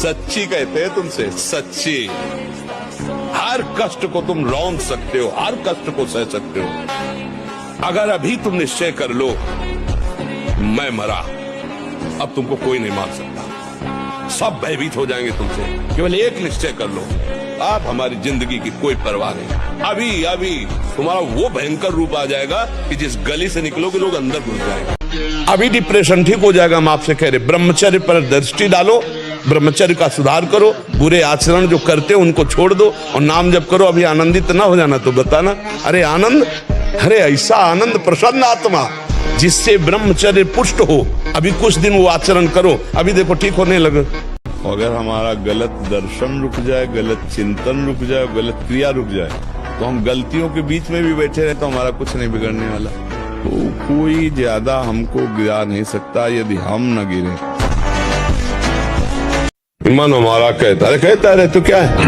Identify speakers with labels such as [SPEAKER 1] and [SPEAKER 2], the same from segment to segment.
[SPEAKER 1] सच्ची कहते हैं तुमसे, सच्ची। हर कष्ट को तुम रौंद सकते हो, हर कष्ट को सह सकते हो। अगर अभी तुम निश्चय कर लो मैं मरा, अब तुमको कोई नहीं मार सकता। सब भयभीत हो जाएंगे तुमसे। केवल एक निश्चय कर लो, अब हमारी जिंदगी की कोई परवाह नहीं। अभी अभी तुम्हारा वो भयंकर रूप आ जाएगा कि जिस गली से निकलोगे लोग अंदर घुस जाएंगे। अभी डिप्रेशन ठीक हो जाएगा। हम आपसे कह रहे ब्रह्मचर्य पर दृष्टि डालो, ब्रह्मचर्य का सुधार करो, बुरे आचरण जो करते हो उनको छोड़ दो और नाम जप करो। अभी आनंदित ना हो जाना तो बताना, अरे आनंद, अरे ऐसा आनंद, प्रसन्न आत्मा जिससे ब्रह्मचर्य पुष्ट हो। अभी कुछ दिन वो आचरण करो, अभी देखो ठीक होने लगे। अगर हमारा गलत दर्शन रुक जाए, गलत चिंतन रुक जाए, गलत क्रिया रुक जाए, तो हम गलतियों के बीच में भी बैठे रहे तो हमारा कुछ नहीं बिगड़ने वाला। तो कोई ज्यादा हमको गिरा नहीं सकता यदि हम न गिरे। मन हमारा कहता है तो क्या है,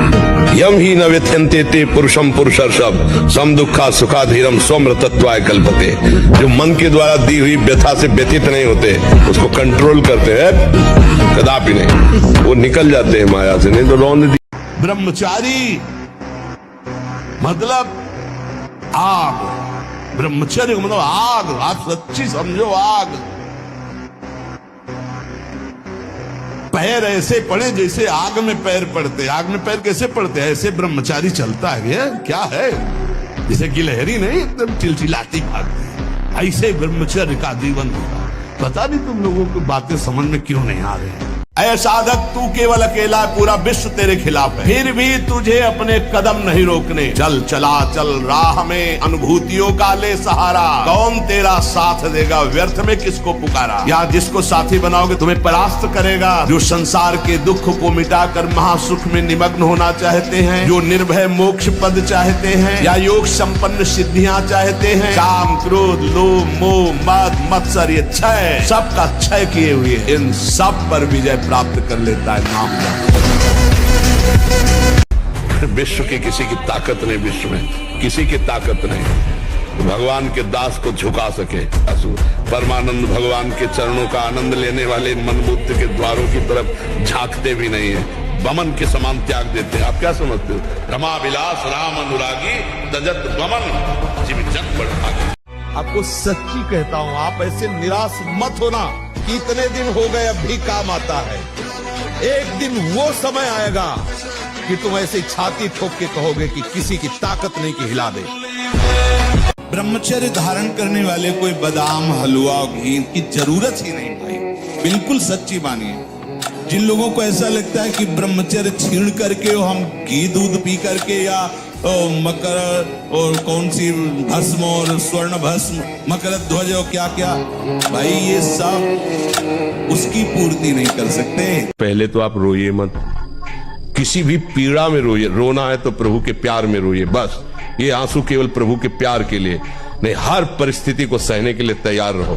[SPEAKER 1] यम ही न व्यथ्यन्ते ते पुरुषम पुरुषर्षभ सम दुखा सुखा धीरम स्वमृतत्वाय कल्पते। जो मन के द्वारा दी हुई व्यथा से व्यथित नहीं होते, उसको कंट्रोल करते हैं, कदापि नहीं, वो निकल जाते हैं माया से, नहीं तो रौंद दी। ब्रह्मचारी मतलब आग, ब्रह्मचर्य मतलब आग। आप सच्ची समझो, आग। पैर ऐसे पड़े जैसे आग में पैर पड़ते। आग में पैर कैसे पड़ते हैं? ऐसे ब्रह्मचारी चलता है। ये क्या है? जैसे गिलहरी नहीं एकदम चिलचिलाती भागती है, ऐसे ब्रह्मचर्य का जीवन होगा। पता नहीं तुम लोगों को बातें समझ में क्यों नहीं आ रही हैं। ऐ साधक, तू केवल अकेला है, पूरा विश्व तेरे खिलाफ है, फिर भी तुझे अपने कदम नहीं रोकने। चल चला चल राह में, अनुभूतियों का ले सहारा। कौन तेरा साथ देगा, व्यर्थ में किसको पुकारा। या जिसको साथी बनाओगे तुम्हें परास्त करेगा। जो संसार के दुख को मिटाकर महासुख में निमग्न होना चाहते हैं, जो निर्भय मोक्ष पद चाहते हैं, या योग संपन्न सिद्धियां चाहते हैं, काम क्रोध लोभ मोह मद मत्सर ये क्षय, सबका क्षय किए हुए, इन सब पर विजय प्राप्त कर लेता है नाम जप। विश्व की किसी की ताकत नहीं, विश्व में किसी की ताकत नहीं भगवान के दास को झुका सके। परमानंद भगवान के चरणों का आनंद लेने वाले मनबुद्ध के द्वारों की तरफ झांकते भी नहीं है, बमन के समान त्याग देते हैं। आप क्या समझते हो? रमा विलास राम अनुरागी दजत बमन जीव जग बढ़ा। आपको सच्ची कहता हूं, आप ऐसे निराश मत होना। कितने दिन हो गए, अब भी काम आता है। एक दिन वो समय आएगा कि तुम ऐसे छाती ठोक के कहोगे कि किसी की ताकत नहीं कि हिला दे। ब्रह्मचर्य धारण करने वाले कोई बादाम हलवा घी की जरूरत ही नहीं भाई, बिल्कुल सच्ची मानिए। जिन लोगों को ऐसा लगता है कि ब्रह्मचर्य छीण करके हम घी दूध पी करके या मकर और कौन सी भस्म और स्वर्ण भस्म मकर ध्वज और क्या क्या, भाई ये सब उसकी पूर्ति नहीं कर सकते। पहले तो आप रोइए मत, किसी भी पीड़ा में रोइए। रोना है तो प्रभु के प्यार में रोइए, बस। ये आंसू केवल प्रभु के प्यार के लिए नहीं, हर परिस्थिति को सहने के लिए तैयार रहो।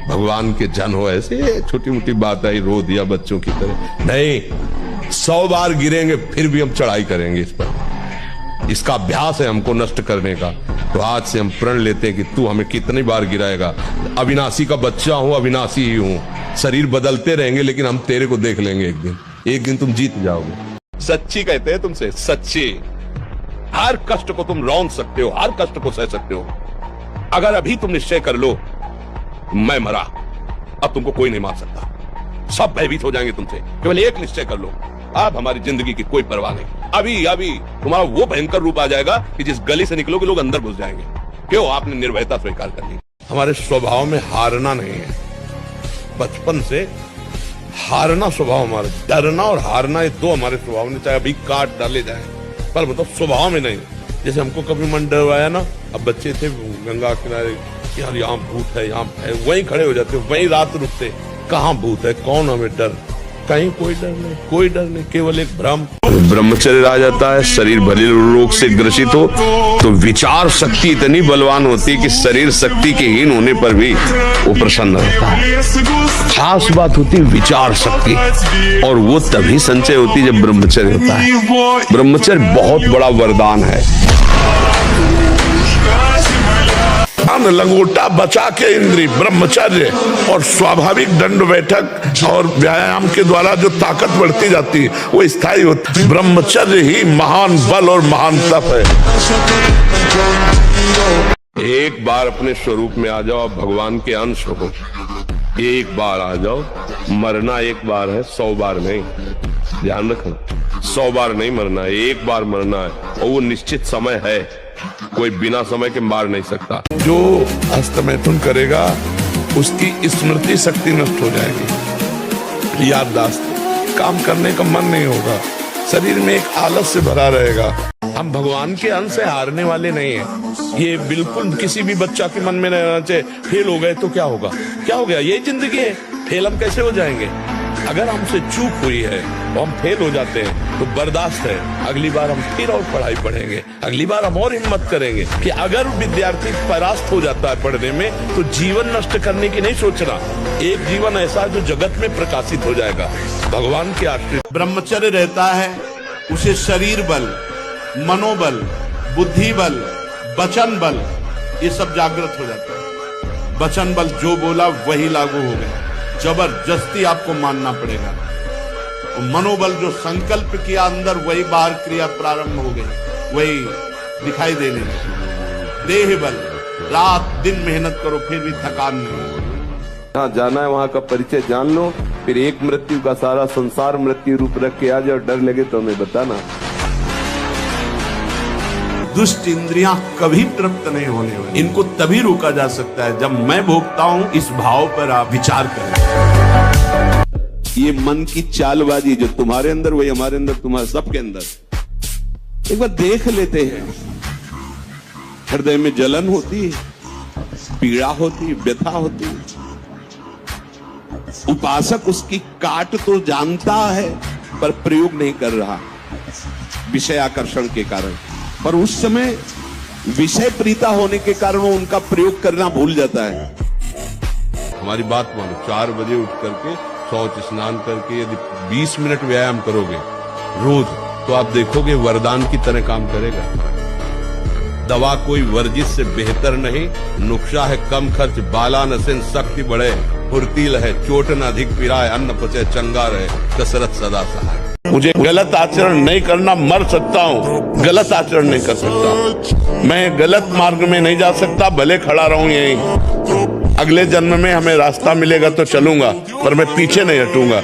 [SPEAKER 1] भगवान के जन हो, ऐसे छोटी मोटी बात आई रो दिया बच्चों की तरह नहीं। 100 बार गिरेंगे फिर भी हम चढ़ाई करेंगे इस पर। इसका अभ्यास है हमको नष्ट करने का। तो आज से हम प्रण लेते हैं कि तू हमें कितनी बार गिराएगा। अविनाशी का बच्चा हूं, अविनाशी ही हूं। शरीर बदलते रहेंगे लेकिन हम तेरे को देख लेंगे एक दिन तुम जीत जाओगे। सच्ची कहते हैं तुमसे, सच्ची। हर कष्ट को तुम रौंद सकते हो, हर कष्ट को सह सकते हो। अगर अभी तुम निश्चय कर लो मैं मरा, अब तुमको कोई नहीं मार सकता। सब भयभीत हो जाएंगे तुमसे। केवल एक निश्चय कर लो, अब हमारी जिंदगी की कोई परवाह नहीं। अभी अभी तुम्हारा वो भयंकर रूप आ जाएगा कि जिस गली से निकलोगे लोग अंदर घुस जाएंगे। क्यों? आपने निर्भयता स्वीकार कर ली। हमारे स्वभाव में हारना नहीं है, बचपन से हारना स्वभाव हमारा। डरना और हारना ये दो हमारे स्वभाव में, चाहे अभी काट डाले जाए, पर मतलब स्वभाव में नहीं। जैसे हमको कभी मन डरवाया ना, अब बच्चे थे गंगा किनारे, यार यहाँ भूत है, यहाँ है, वहीं खड़े हो जाते, वहीं रात रुकते। कहाँ भूत है, कौन हमें डर? कहीं कोई डर नहीं, कोई डर नहीं, केवल एक भ्रम। ब्रह्मचर्य आ जाता है, शरीर भले रोग से ग्रसित हो तो विचार शक्ति इतनी बलवान होती है कि शरीर शक्ति के हीन होने पर भी वो प्रसन्न रहता है। खास बात होती है विचार शक्ति, और वो तभी संचय होती है जब ब्रह्मचर्य होता है। ब्रह्मचर्य बहुत बड़ा वरदान है।
[SPEAKER 2] बाण लंगोटा बचा के इंद्री ब्रह्मचर्य और स्वाभाविक दंड बैठक और व्यायाम के द्वारा जो ताकत बढ़ती जाती है वो स्थायी होती है। ब्रह्मचर्य ही महान बल और महान तप है।
[SPEAKER 3] एक बार अपने स्वरूप में आ जाओ, भगवान के अंश हो। एक बार आ जाओ, मरना एक बार है, 100 बार नहीं। ध्यान रखना, 100 बार नहीं मरना है, एक बार मरना है, और वो निश्चित समय है, कोई बिना समय के मार नहीं सकता।
[SPEAKER 2] जो हस्तमैथुन करेगा उसकी स्मृति शक्ति नष्ट हो जाएगी, याददाश्त, काम करने का मन नहीं होगा, शरीर में एक आलस से भरा रहेगा। हम भगवान के अंश से हारने वाले नहीं हैं। ये बिल्कुल किसी भी बच्चा के मन में नहीं रहना चाहिए फेल हो गए तो क्या होगा, क्या हो गया, यही जिंदगी है, फेल हम कैसे हो जाएंगे। अगर हमसे चूक हुई है और हम फेल हो जाते हैं तो बर्दाश्त है, अगली बार हम फिर और पढ़ाई पढ़ेंगे, अगली बार हम और हिम्मत करेंगे। कि अगर विद्यार्थी परास्त हो जाता है पढ़ने में तो जीवन नष्ट करने की नहीं सोचना, एक जीवन ऐसा जो जगत में प्रकाशित हो जाएगा, भगवान के आश्रित।
[SPEAKER 1] ब्रह्मचर्य रहता है, उसे शरीर बल, मनोबल, बुद्धि बल, वचन बल, ये सब जागृत हो जाता है। वचन बल जो बोला वही लागू हो गया, जबरदस्ती आपको मानना पड़ेगा। और मनोबल जो संकल्प किया अंदर वही बाहर क्रिया प्रारंभ हो गई, वही दिखाई देने लगी। देह बल, रात दिन मेहनत करो फिर भी थकान नहीं।
[SPEAKER 3] जहाँ जाना है वहाँ का परिचय जान लो, फिर एक मृत्यु का सारा संसार मृत्यु रूप रख के आ जाओ। डर लगे तो हमें बताना।
[SPEAKER 1] दुष्ट इंद्रियां कभी तृप्त नहीं होने वाली, इनको तभी रोका जा सकता है जब मैं भोगता हूं। इस भाव पर आप विचार करें। ये मन की चालबाजी जो तुम्हारे अंदर वही हमारे अंदर, तुम्हारे सबके अंदर, एक बार देख लेते हैं। हृदय में जलन होती है, पीड़ा होती है, व्यथा होती है। उपासक उसकी काट तो जानता है पर प्रयोग नहीं कर रहा, विषय आकर्षण के कारण। पर उस समय विषय प्रीता होने के कारण वो उनका प्रयोग करना भूल जाता है।
[SPEAKER 3] हमारी बात मानो, 4 बजे उठ करके शौच स्नान करके यदि 20 मिनट व्यायाम करोगे रोज तो आप देखोगे वरदान की तरह काम करेगा। दवा कोई वर्जिश से बेहतर नहीं, नुक्शा है कम खर्च, बाला नसेन शक्ति बढ़े, फुर्तील है, चोट न अधिक पिराए, अन्न पचे चंगा रहे, कसरत सदा सहाय।
[SPEAKER 2] मुझे गलत आचरण नहीं करना, मर सकता हूँ, गलत आचरण नहीं कर सकता, मैं गलत मार्ग में नहीं जा सकता, भले खड़ा रहूं यहीं। अगले जन्म में हमें रास्ता मिलेगा तो चलूंगा, पर मैं पीछे नहीं हटूंगा।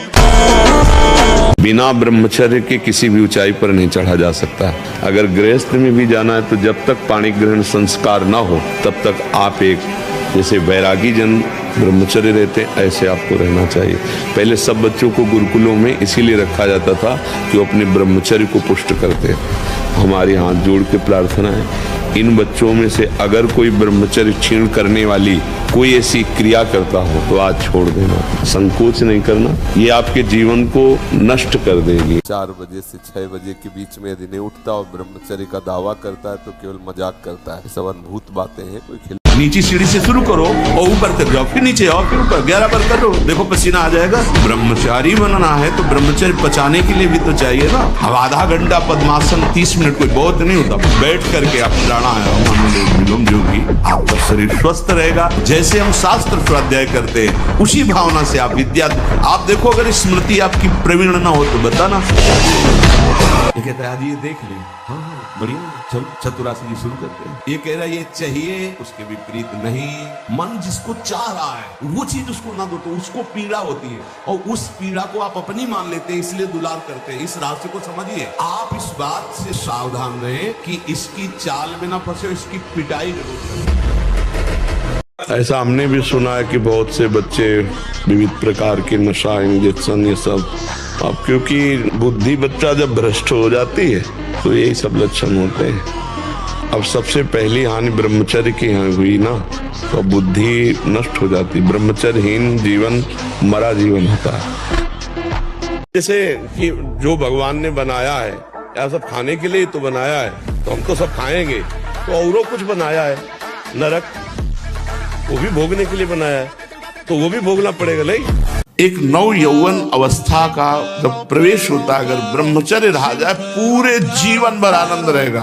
[SPEAKER 3] बिना ब्रह्मचर्य के किसी भी ऊंचाई पर नहीं चढ़ा जा सकता। अगर गृहस्थ में भी जाना है तो जब तक पाणी ग्रहण संस्कार ना हो तब तक आप एक जैसे वैरागी जन ब्रह्मचर्य रहते ऐसे आपको रहना चाहिए। पहले सब बच्चों को गुरुकुलों में इसीलिए रखा जाता था कि वो अपने ब्रह्मचर्य को पुष्ट करते। हमारे हाथ जोड़ के प्रार्थना है, इन बच्चों में से अगर कोई ब्रह्मचर्य क्षीण करने वाली कोई ऐसी क्रिया करता हो तो आज छोड़ देना, संकोच नहीं करना, ये आपके जीवन को नष्ट कर देगी।
[SPEAKER 4] 4 बजे से 6 बजे के बीच में यदि नहीं उठता और ब्रह्मचर्य का दावा करता है तो केवल मजाक करता है। सब अनुभूत बातें हैं, कोई
[SPEAKER 1] नीचे सीढ़ी से शुरू करो और ऊपर तक जाओ, फिर नीचे आओ, फिर ऊपर 11 बार करो, देखो पसीना आ जाएगा। ब्रह्मचारी बनना है तो ब्रह्मचर्य पचाने के लिए भी तो चाहिए ना। अब आधा घंटा पद्मासन 30 मिनट कोई बहुत नहीं होता, बैठ करके आप प्राणायाम अनुलोम जो भी, आपका शरीर स्वस्थ रहेगा। जैसे हम शास्त्र स्वाध्याय करते हैं उसी भावना से आप विद्या, आप देखो अगर स्मृति आपकी प्रवीण ना हो तो बताना। ये कहता है आज ये देख ले, हाँ बढ़िया, चल चतुरासी जी शुरू करते हैं। ये कह रहा है ये चाहिए, उसके विपरीत नहीं। मन जिसको चाह रहा है वो चीज उसको ना दो तो उसको पीड़ा होती है, और उस पीड़ा को आप अपनी मान लेते हैं, इसलिए दुलार करते हैं। इस रास्ते को समझिए, आप इस बात से सावधान रहें कि इसकी चाल में ना फंसे, इसकी पिटाई जरूर करें।
[SPEAKER 2] ऐसा हमने भी सुना है कि बहुत से बच्चे विविध प्रकार के नशा, इंजेक्शन, ये सब, अब क्योंकि बुद्धि बच्चा जब भ्रष्ट हो जाती है तो यही सब लक्षण होते हैं। अब सबसे पहली हानि ब्रह्मचर्य की हुई ना, तो बुद्धि नष्ट हो जाती। ब्रह्मचर्यहीन जीवन मरा जीवन होता है। जैसे कि जो भगवान ने बनाया है या सब खाने के लिए तो बनाया है, तो हम तो सब खाएंगे, तो औरों कुछ बनाया है, नरक वो भी भोगने के लिए बनाया है, तो वो भी भोगना पड़ेगा नहीं। एक नव यौवन अवस्था का जब प्रवेश होता है, अगर ब्रह्मचर्य रहा जाए पूरे जीवन भर आनंद रहेगा।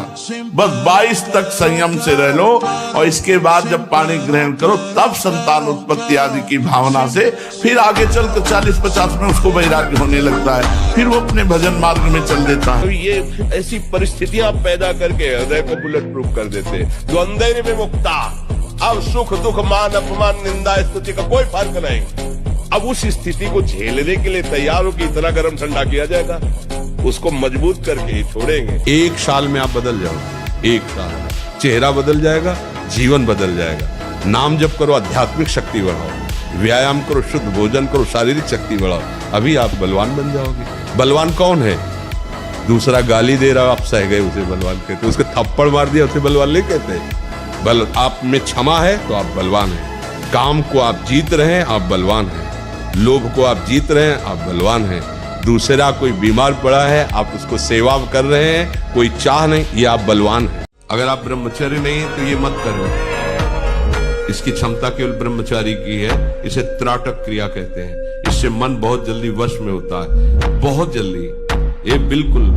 [SPEAKER 2] बस 22 तक संयम से रह लो और इसके बाद जब पानी ग्रहण करो तब संतान उत्पत्ति आदि की भावना से फिर आगे चल कर 40-50 में उसको वैराग्य होने लगता है, फिर वो अपने भजन मार्ग में चल देता है।
[SPEAKER 5] तो ये ऐसी परिस्थितियां पैदा करके हृदय को बुलेट प्रूफ कर देते हैं जो अंधेरे में मुक्ता। अब सुख दुख मान अपमान निंदा स्तुति का कोई फर्क नहीं। अब उस स्थिति को झेलने के लिए तैयार हो कि इतना गर्म ठंडा किया जाएगा, उसको मजबूत करके ही छोड़ेंगे।
[SPEAKER 3] 1 साल में आप बदल जाओगे, 1 साल चेहरा बदल जाएगा, जीवन बदल जाएगा। नाम जप करो, आध्यात्मिक शक्ति बढ़ाओ, व्यायाम करो, शुद्ध भोजन करो, शारीरिक शक्ति बढ़ाओ, अभी आप बलवान बन जाओगे। बलवान कौन है? दूसरा गाली दे रहा, आप सह गए उसे बलवान कहते, उसके थप्पड़ मार दिया उसे बलवान नहीं कहते। बल आप में क्षमा है तो आप बलवान हैं। काम को आप जीत रहे हैं, आप बलवान हैं। लोभ को आप जीत रहे हैं, आप बलवान हैं। दूसरा कोई बीमार पड़ा है, आप उसको सेवा कर रहे हैं, कोई चाह नहीं, ये आप बलवान हैं। अगर आप ब्रह्मचर्य नहीं है तो ये मत करो। इसकी क्षमता केवल ब्रह्मचारी की है। इसे त्राटक क्रिया कहते हैं। इससे मन बहुत जल्दी वश में होता है, बहुत जल्दी। ये बिल्कुल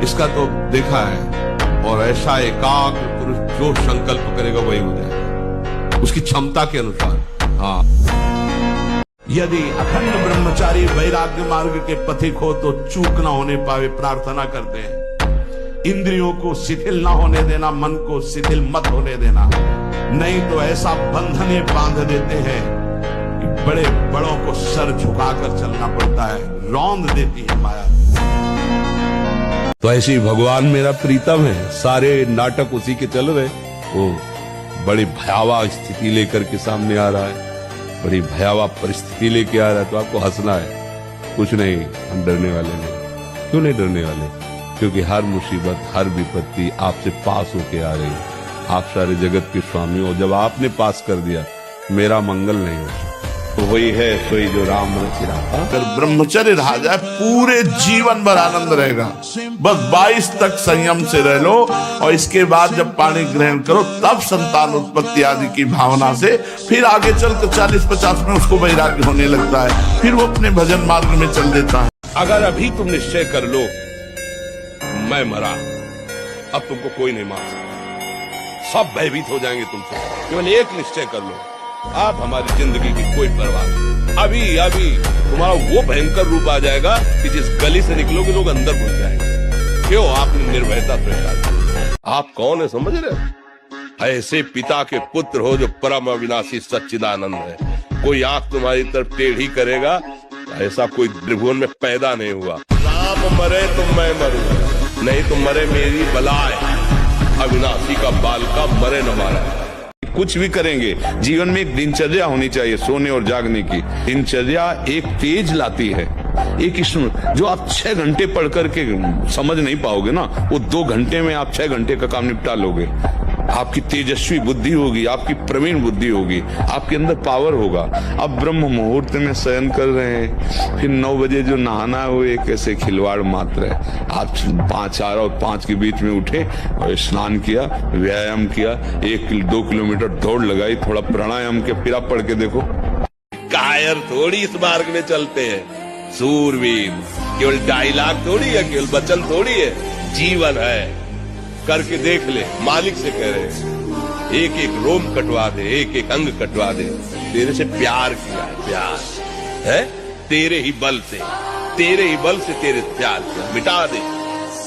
[SPEAKER 3] इसका तो देखा है। और ऐसा एकाग्र पुरुष जो संकल्प करेगा वही हो जाएगा उसकी क्षमता के अनुसार। हाँ, यदि अखंड ब्रह्मचारी वैराग्य मार्ग के पथिक हो तो चूक ना होने पावे प्रार्थना करते हैं। इंद्रियों को शिथिल ना होने देना, मन को शिथिल मत होने देना, नहीं तो ऐसा बंधन ये बांध देते हैं कि बड़े बड़ों को सर झुकाकर चलना पड़ता है, रौंद देती है माया। तो ऐसे ही भगवान मेरा प्रीतम है, सारे नाटक उसी के चल रहे। वो बड़ी भयावह स्थिति लेकर के सामने आ रहा है, बड़ी भयावह परिस्थिति लेके आ रहा है, तो आपको हंसना है। कुछ नहीं, हम डरने वाले नहीं। क्यों नहीं डरने वाले? क्योंकि हर मुसीबत, हर विपत्ति आपसे पास होके आ रही है। आप सारे जगत के स्वामी हो। जब आपने पास कर दिया, मेरा मंगल नहीं हो, तो वही है सोई जो राम रचि रहा। अगर ब्रह्मचर्य रहा जाए पूरे जीवन भर आनंद रहेगा। बस 22 तक संयम से रह लो और इसके बाद जब पानी ग्रहण करो तब संतान उत्पत्ति आदि की भावना से फिर आगे चल कर 40-50 में उसको वैराग्य होने लगता है, फिर वो अपने भजन मार्ग में चल देता है।
[SPEAKER 5] अगर अभी तुम निश्चय कर लो मैं मरा, अब तुमको कोई नहीं मार सकता। सब भयभीत हो जाएंगे तुमसे। केवल एक निश्चय कर लो, आप हमारी जिंदगी की कोई परवाह नहीं। अभी अभी तुम्हारा वो भयंकर रूप आ जाएगा कि जिस गली से निकलोगे लोग अंदर घुस जाएंगे। क्यों? आपने निर्भयता स्वीकार की। आप कौन है समझ रहे हो? ऐसे पिता के पुत्र हो जो परम अविनाशी सच्चिदानंद है। कोई आंख तुम्हारी तरफ टेढ़ी करेगा, ऐसा कोई त्रिभुवन में पैदा नहीं हुआ। राम मरे तो मैं मरूं, नहीं तो मरे मेरी बलाए। अविनाशी का बाल का मरे न मारा।
[SPEAKER 3] कुछ भी करेंगे, जीवन में एक दिनचर्या होनी चाहिए सोने और जागने की। दिनचर्या एक तेज लाती है, एक इसमें जो आप 6 घंटे पढ़ करके समझ नहीं पाओगे ना, वो 2 घंटे में आप 6 घंटे का काम निपटा लोगे। आपकी तेजस्वी बुद्धि होगी, आपकी प्रवीण बुद्धि होगी, आपके अंदर पावर होगा। अब ब्रह्म मुहूर्त में शयन कर रहे हैं, फिर 9 बजे जो नहाना है वो एक ऐसे खिलवाड़ मात्र है। आप 4 और 5 के बीच में उठे और स्नान किया, व्यायाम किया, 1-2 किलोमीटर दौड़ लगाई, थोड़ा प्राणायाम किया, फिर आप पढ़ के देखो।
[SPEAKER 5] कायर थोड़ी इस मार्ग में चलते हैं, सूरवीर। केवल डायलॉग थोड़ी है, केवल वचन थोड़ी है, जीवन है। करके देख ले, मालिक से कह रहे हैं, एक एक रोम कटवा दे, एक एक अंग कटवा दे। तेरे से प्यार किया, प्यार है तेरे ही बल से, तेरे ही बल से तेरे प्यार किया। मिटा दे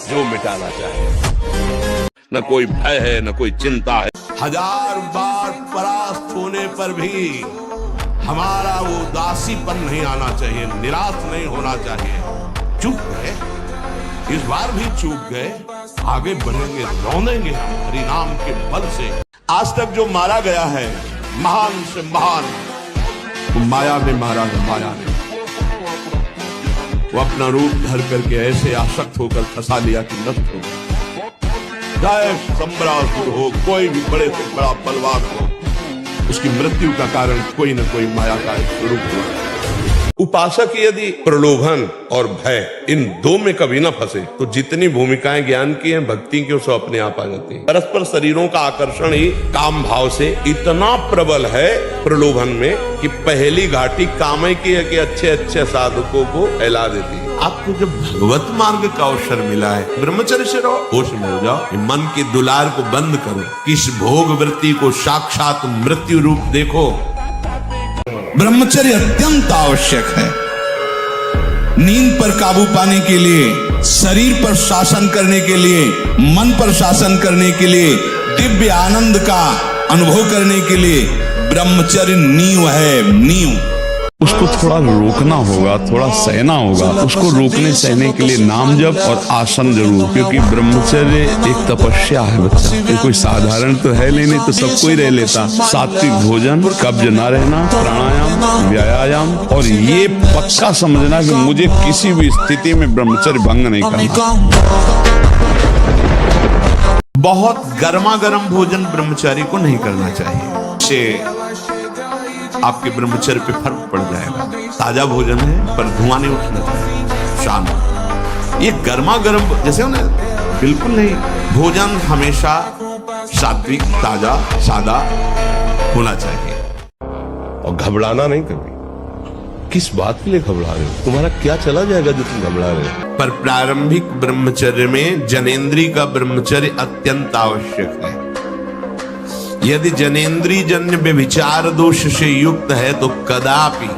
[SPEAKER 5] जो मिटाना चाहे। न कोई भय है, न कोई चिंता है।
[SPEAKER 2] 1000 बार परास्त होने पर भी हमारा वो उदासीपन नहीं आना चाहिए, निराश नहीं होना चाहिए। चूक गए, इस बार भी चूक गए, आगे बढ़ेंगे, रौंदेंगे हरि नाम के बल से। आज तक जो मारा गया है महान से महान, वो माया ने मारा है, माया ने। वो अपना रूप धर करके ऐसे आसक्त होकर फंसा लिया कि नष्ट हो गया। चाहे सम्रासुर हो, कोई भी बड़े से बड़ा बलवान हो, उसकी मृत्यु का कारण कोई न कोई माया का एक स्वरूप हो।
[SPEAKER 5] उपासक यदि प्रलोभन और भय इन दो में कभी ना फंसे तो जितनी भूमिकाएं ज्ञान की हैं भक्ति की उसको अपने आप आ जाती हैं। परस्पर शरीरों का आकर्षण ही काम भाव से इतना प्रबल है प्रलोभन में कि पहली घाटी कामय की है कि अच्छे अच्छे साधकों को फैला देती है।
[SPEAKER 1] आपको जब भगवत मार्ग का अवसर मिला है, ब्रह्मचर्य से रहो, होश में हो जाओ, मन के दुलार को बंद करो, किस भोग वृत्ति को साक्षात मृत्यु रूप देखो। ब्रह्मचर्य अत्यंत आवश्यक है। नींद पर काबू पाने के लिए, शरीर पर शासन करने के लिए, मन पर शासन करने के लिए, दिव्य आनंद का अनुभव करने के लिए ब्रह्मचर्य नींव है, नींव।
[SPEAKER 3] उसको थोड़ा रोकना होगा, थोड़ा सहना होगा। उसको रोकने सहने के लिए नाम जप और आसन जरूर, क्योंकि ब्रह्मचर्य एक तपस्या है बच्चा। ये कोई साधारण तो है नहीं तो सबको ही रह लेता। सात्विक भोजन, कब्ज न रहना, प्राणायाम, व्यायाम, और ये पक्का समझना कि मुझे किसी भी स्थिति में ब्रह्मचर्य भंग नहीं करना।
[SPEAKER 1] बहुत गर्मा गर्म भोजन ब्रह्मचारी को नहीं करना चाहिए, इससे आपके ब्रह्मचर्य पे फर्क पड़ जाएगा। ताजा भोजन है पर धुआं नहीं उठना चाहिए, शांत। ये गर्मा गर्म जैसे हो ना, बिल्कुल नहीं। भोजन हमेशा सात्विक, ताजा, सादा होना चाहिए।
[SPEAKER 5] और घबराना नहीं कभी। किस बात के लिए घबरा रहे हो? तुम्हारा क्या चला जाएगा जो तुम घबरा रहे हो?
[SPEAKER 1] पर प्रारंभिक ब्रह्मचर्य में जनेंद्री का ब्रह्मचर्य अत्यंत आवश्यक है। यदि जनेंद्री जन्य व्यभिचार दोष से युक्त है तो कदापि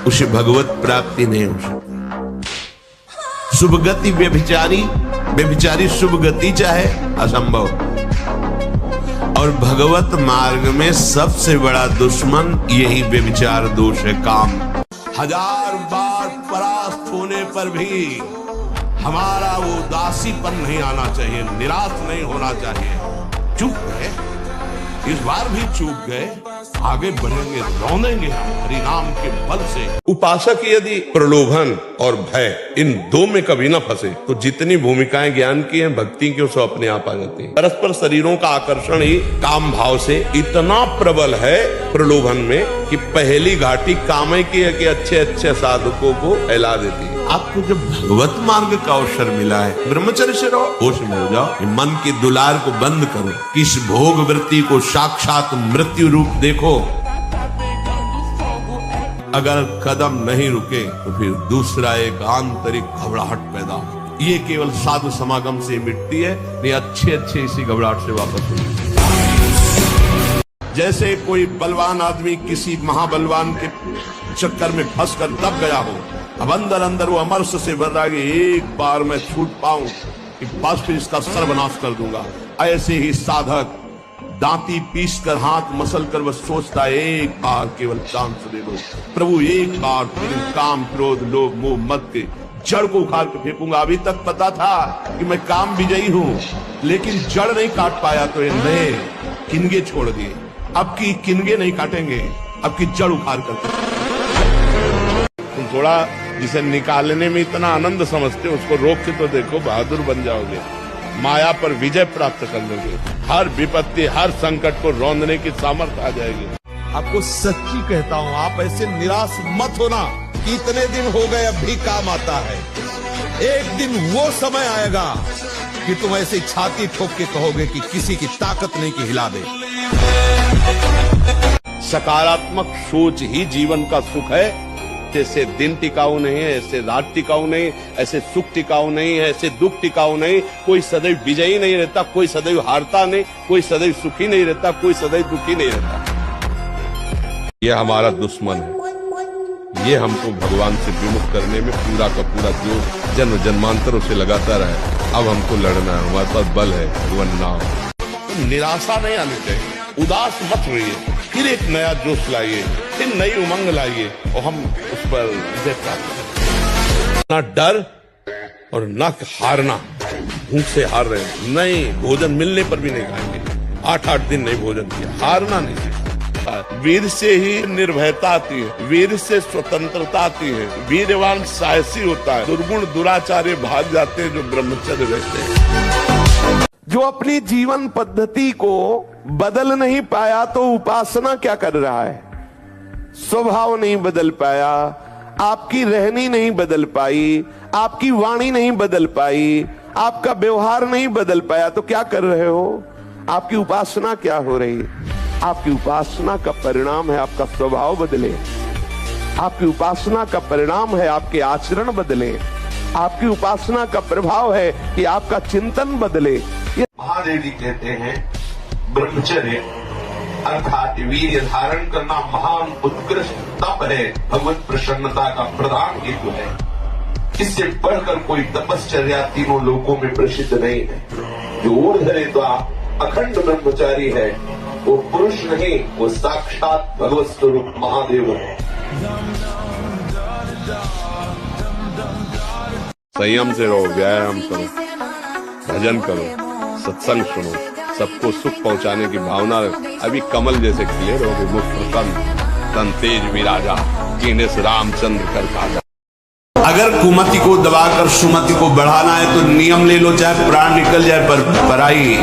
[SPEAKER 1] उसे भगवत प्राप्ति नहीं हो सकती। शुभ गति व्यभिचारी शुभ गति चाहे असंभव। और भगवत मार्ग में सबसे बड़ा दुश्मन यही व्यभिचार दोष है, काम। हजार बार परास्त होने पर भी हमारा वो उदासीपन नहीं आना चाहिए, निराश नहीं होना चाहिए। चुप है, इस बार भी चूक गए, आगे बढ़ेंगे, रौंदेंगे हरि नाम के बल से।
[SPEAKER 5] उपासक यदि प्रलोभन और भय इन दो में कभी ना फंसे तो जितनी भूमिकाएं ज्ञान की हैं भक्ति की उसको अपने आप आ जाती हैं। परस्पर शरीरों का आकर्षण ही काम भाव से इतना प्रबल है प्रलोभन में कि पहली घाटी कामय की है कि अच्छे अच्छे साधकों को फैला देती है।
[SPEAKER 1] आपको जब भगवत मार्ग का अवसर मिला है, ब्रह्मचर्य से रहो, होश में हो जाओ, मन के दुलार को बंद करो, किस भोग वृत्ति को साक्षात मृत्यु रूप देखो। अगर कदम नहीं रुके तो फिर दूसरा एक आंतरिक घबराहट पैदा हो। ये केवल साधु समागम से मिटती है, नहीं अच्छे अच्छे इसी घबराहट से वापस होती है। जैसे कोई बलवान आदमी किसी महाबलवान के चक्कर में फंस कर दब गया हो, अब अंदर अंदर वो अमरस से भर रहा है कि एक बार मैं छूट पाऊं कि बस फिर इसका सर्वनाश कर दूंगा। ऐसे ही साधक दांती पीस कर, हाथ मसल कर बस सोचता है एक बार केवल चांस दे दो प्रभु, एक बार फिर काम, क्रोध, लोभ, मोह, मत के जड़ को उखाड़ के फेंकूंगा। अभी तक पता था कि मैं काम विजयी हूं, लेकिन जड़ नहीं काट पाया तो ये नए किनगे छोड़ दिए। अब की किनगे नहीं काटेंगे, अब की जड़ उखाड़ कर।
[SPEAKER 5] तुम थोड़ा जिसे निकालने में इतना आनंद समझते हो उसको रोक के तो देखो, बहादुर बन जाओगे, माया पर विजय प्राप्त कर लोगे, हर विपत्ति, हर संकट को रौंदने की सामर्थ्य आ जाएगी।
[SPEAKER 1] आपको सच्ची कहता हूं, आप ऐसे निराश मत होना कि इतने दिन हो गए अब भी काम आता है। एक दिन वो समय आएगा कि तुम ऐसे छाती ठोक के कहोगे कि किसी की ताकत नहीं कि हिला दे।
[SPEAKER 5] सकारात्मक सोच ही जीवन का सुख है। जैसे दिन टिकाऊ नहीं है, ऐसे रात टिकाऊ नहीं, ऐसे सुख टिकाऊ नहीं है, ऐसे दुख टिकाऊ नहीं। कोई सदैव विजयी नहीं रहता, कोई सदैव हारता नहीं, कोई सदैव सुखी नहीं रहता, कोई सदैव दुखी नहीं रहता। ये हमारा दुश्मन है, ये हमको भगवान से विमुख करने में पूरा का पूरा जो जन्म जन्मांतरों से लगाता रहे। अब हमको लड़ना है, हमारे पास बल है, भगवान नाम। तो निराशा नहीं आनी चाहिए, उदास मत रहिए, फिर एक नया जोश लाइए, फिर नई उमंग लाइए और हम उस पर विजय प्राप्त करें। ना डर और ना हारना, भूख से हार रहे हैं नहीं, भोजन मिलने पर भी नहीं खाएंगे, 8-8 दिन नहीं भोजन किया, हारना नहीं। वीर से ही निर्भयता आती है, वीर से स्वतंत्रता आती है, वीरवान साहसी होता है, दुर्गुण दुराचार्य भाग जाते हैं जो ब्रह्मचर्य रहते हैं। जो अपनी जीवन पद्धति को बदल नहीं पाया तो उपासना क्या कर रहा है? स्वभाव नहीं बदल पाया,
[SPEAKER 6] आपकी रहनी नहीं बदल पाई, आपकी वाणी नहीं बदल पाई, आपका व्यवहार नहीं बदल पाया, तो क्या कर रहे हो? आपकी उपासना क्या हो रही है? आपकी उपासना का परिणाम है आपका स्वभाव बदले, आपकी उपासना का परिणाम है आपके आचरण बदले, आपकी उपासना का प्रभाव है कि आपका चिंतन बदले। ये
[SPEAKER 2] महादेव जी कहते हैं ब्रह्मचर्य अर्थात वीर्य धारण करना महान उत्कृष्ट तप है, भगवत प्रसन्नता का प्रधान हेतु है। इससे बढ़कर कोई तपश्चर्या तीनों लोकों में प्रसिद्ध नहीं है। जो ऊर्ध्वरेता अखंड ब्रह्मचारी है वो पुरुष नहीं, वो साक्षात भगवत स्वरूप महादेव है।
[SPEAKER 5] संयम से रहो, व्यायाम करो, भजन करो, सत्संग सुनो, सबको सुख पहुंचाने की भावना रखो। अभी कमल जैसे खिले रहोगे, मुख प्रसन्न, तन तेज विराजा, कीनेस रामचंद्र कर काजा।
[SPEAKER 1] अगर कुमति को दबाकर सुमति को बढ़ाना है तो नियम ले लो, चाहे प्राण निकल जाए पर पराई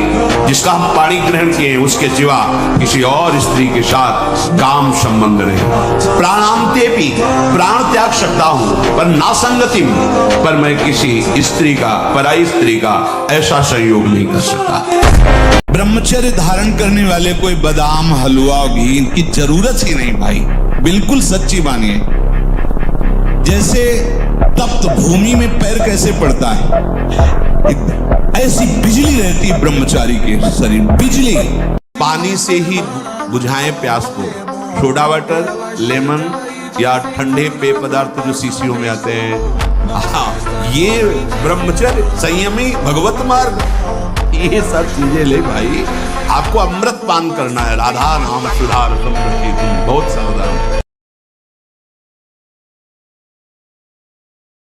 [SPEAKER 1] जिसका हम पाणी ग्रहण किए उसके सिवा किसी और स्त्री के साथ काम संबंध नहीं। प्राणांते भी प्राण त्याग सकता हूं पर ना संगति में, पर मैं किसी स्त्री का, पराई स्त्री का ऐसा संयोग नहीं कर सकता। ब्रह्मचर्य धारण करने वाले कोई बादाम हलवा घी इनकी जरूरत ही नहीं भाई, बिल्कुल सच्ची मानिए। जैसे तप्त भूमि में पैर कैसे पड़ता है, ऐसी बिजली रहती है ब्रह्मचारी के शरीर, बिजली। पानी से ही बुझाएं प्यास को, सोडा वाटर, लेमन या ठंडे पेय पदार्थ जो शीशियों में आते हैं, ये ब्रह्मचर्य, संयमी, भगवत मार्ग, ये सब चीजें ले भाई। आपको अमृत पान करना है, राधा नाम सुधार बहुत सावधान।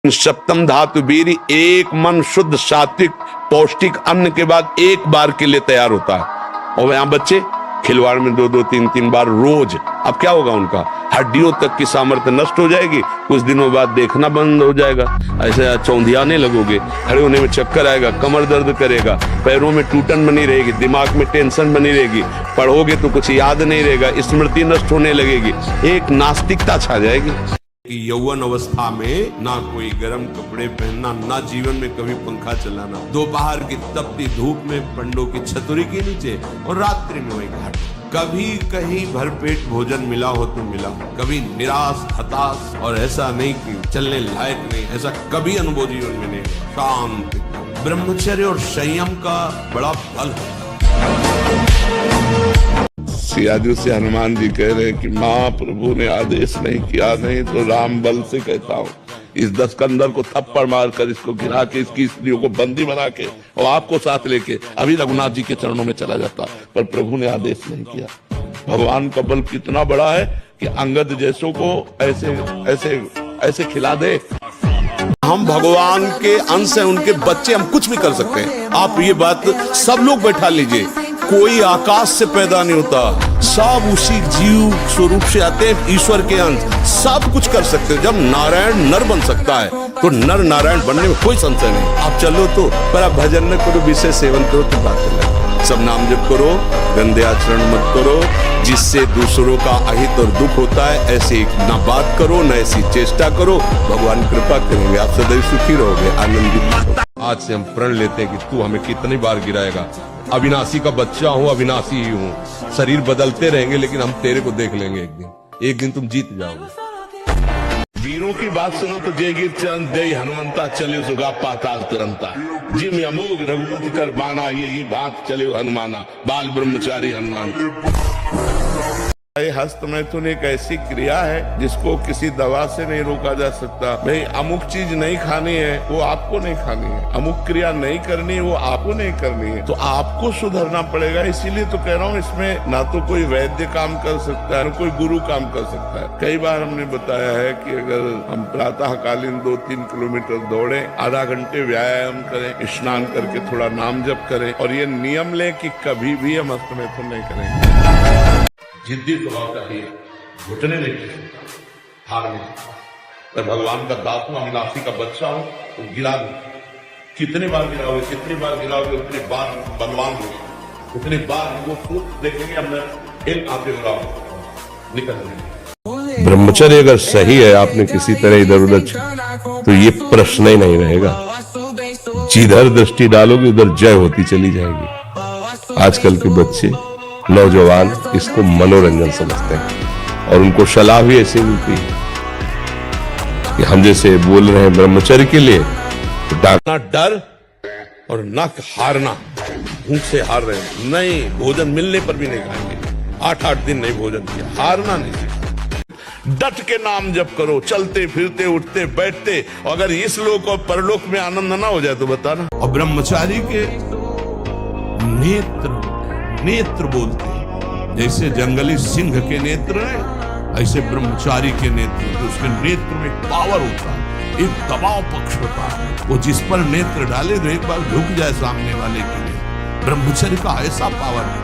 [SPEAKER 3] सप्तम धातु वीर्य एक मन शुद्ध सात्विक पौष्टिक अन्न के बाद एक बार के लिए तैयार होता है। और यहाँ बच्चे खिलवाड़ में 2-2 3-3 बार रोज, अब क्या होगा? उनका हड्डियों तक की सामर्थ्य नष्ट हो जाएगी, कुछ दिनों बाद देखना बंद हो जाएगा, ऐसे चौंधियाने लगोगे, खड़े होने में चक्कर आएगा, कमर दर्द करेगा, पैरों में टूटन बनी रहेगी, दिमाग में टेंशन बनी रहेगी, पढ़ोगे तो कुछ याद नहीं रहेगा, स्मृति नष्ट होने लगेगी, एक नास्तिकता छा जाएगी।
[SPEAKER 1] यौवन अवस्था में ना कोई गर्म कपड़े पहनना, ना जीवन में कभी पंखा चलाना, दोपहर की तपती धूप में पंडों की छतरी के नीचे और रात्रि में वही घाट। कभी कहीं भरपेट भोजन मिला हो तो मिला, कभी निराश हताश और ऐसा नहीं कि चलने लायक नहीं, ऐसा कभी अनुभव जीवन में नहीं। शांति, ब्रह्मचर्य और संयम का बड़ा बल है।
[SPEAKER 2] सियाजू से हनुमान जी कह रहे हैं कि माँ प्रभु ने आदेश नहीं किया, नहीं तो राम बल से कहता हूँ इस दस्कंदर को थप्पड़ मारकर इसको गिरा के इसकी स्त्रियों को बंदी बना के और आपको साथ लेके अभी रघुनाथ जी के चरणों में चला जाता, पर प्रभु ने आदेश नहीं किया। भगवान का बल कितना बड़ा है कि अंगद जैसों को ऐसे ऐसे ऐसे खिला दे।
[SPEAKER 1] हम भगवान के अंश हैं, उनके बच्चे, हम कुछ भी कर सकते हैं। आप ये बात सब लोग बैठा लीजिए, कोई आकाश से पैदा नहीं होता, सब उसी जीव स्वरूप से आते हैं, ईश्वर के अंश, सब कुछ कर सकते हैं। जब नारायण नर बन सकता है तो नर नारायण बनने में कोई संशय नहीं। आप चलो तो, पर आप भजन न करो, विषय सेवन करो तो बात अलग। सब नाम जप करो, गंदे आचरण मत करो, जिससे दूसरों का अहित और दुख होता है ऐसे ना बात करो, न ऐसी चेष्टा करो। भगवान कृपा करेंगे, आप सदैव सुखी रहोगे, आनंदित।
[SPEAKER 5] आज से हम प्रण लेते हैं कि तू हमें कितनी बार गिराएगा। अविनाशी का बच्चा हूँ, अविनाशी ही हूँ, शरीर बदलते रहेंगे लेकिन हम तेरे को देख लेंगे एक दिन तुम जीत जाओगे।
[SPEAKER 2] वीरों की बात सुनो तो जय गिर चरण जय हनुमंता चले सुगा पाताल तुरंता, जिम अमोघ रघुपति कर बाना, ये बात चले हनुमाना, बाल ब्रह्मचारी हनुमान। हस्त मैथुन एक ऐसी क्रिया है जिसको किसी दवा से नहीं रोका जा सकता। भाई अमुक चीज नहीं खानी है वो आपको नहीं खानी है, अमुक क्रिया नहीं करनी है वो आपको नहीं करनी है, तो आपको सुधरना पड़ेगा। इसीलिए तो कह रहा हूँ, इसमें ना तो कोई वैद्य काम कर सकता है ना कोई गुरु काम कर सकता है। कई बार हमने बताया है कि अगर हम प्रातःकालीन 2-3 किलोमीटर दौड़े, आधा घंटे व्यायाम करें, स्नान करके थोड़ा नाम जप करें और ये नियम लें कि कभी भी हम हस्त मैथुन नहीं करेंगे।
[SPEAKER 5] जिद्दी स्वभाव का ही घुटने नहीं टिक सकता, हार नहीं सकता। मैं भगवान का दास हूं, अविनाशी का बच्चा हूं, तो गिरा दो। कितने बार गिराओगे, कितनी बार गिराओगे, उतनी बार बलवान होगी, उतनी बार वो खुद देखेंगे हमने एक आते निकल जाएंगे। ब्रह्मचर्य अगर सही है, आपने किसी तरह इधर उधर तो ये प्रश्न ही नहीं रहेगा। जिधर दृष्टि डालोगे उधर जय होती चली जाएगी। आजकल के बच्चे नौजवान इसको मनोरंजन समझते हैं और उनको सलाह भी ऐसी मिलती है कि हम जैसे बोल रहे हैं ब्रह्मचर्य के लिए, तो ना डर और ना हारना, भूख से हार रहे हैं नहीं, भोजन मिलने पर भी नहीं खाएंगे, 8-8 दिन नहीं भोजन किया, हारना नहीं। डट के नाम जप करो, चलते फिरते उठते बैठते, अगर इस लोक और परलोक में आनंद ना हो जाए तो बताना।
[SPEAKER 1] और ब्रह्मचारी के नेत्र बोलते हैं, जैसे जंगली सिंह के नेत्र है, ऐसे ब्रह्मचारी के नेत्र, तो उसके नेत्र में पावर होता है, एक दबाव पक्ष होता है, वो जिस पर नेत्र डाले तो एक बार झुक जाए सामने वाले के लिए। ब्रह्मचर्य का ऐसा पावर है,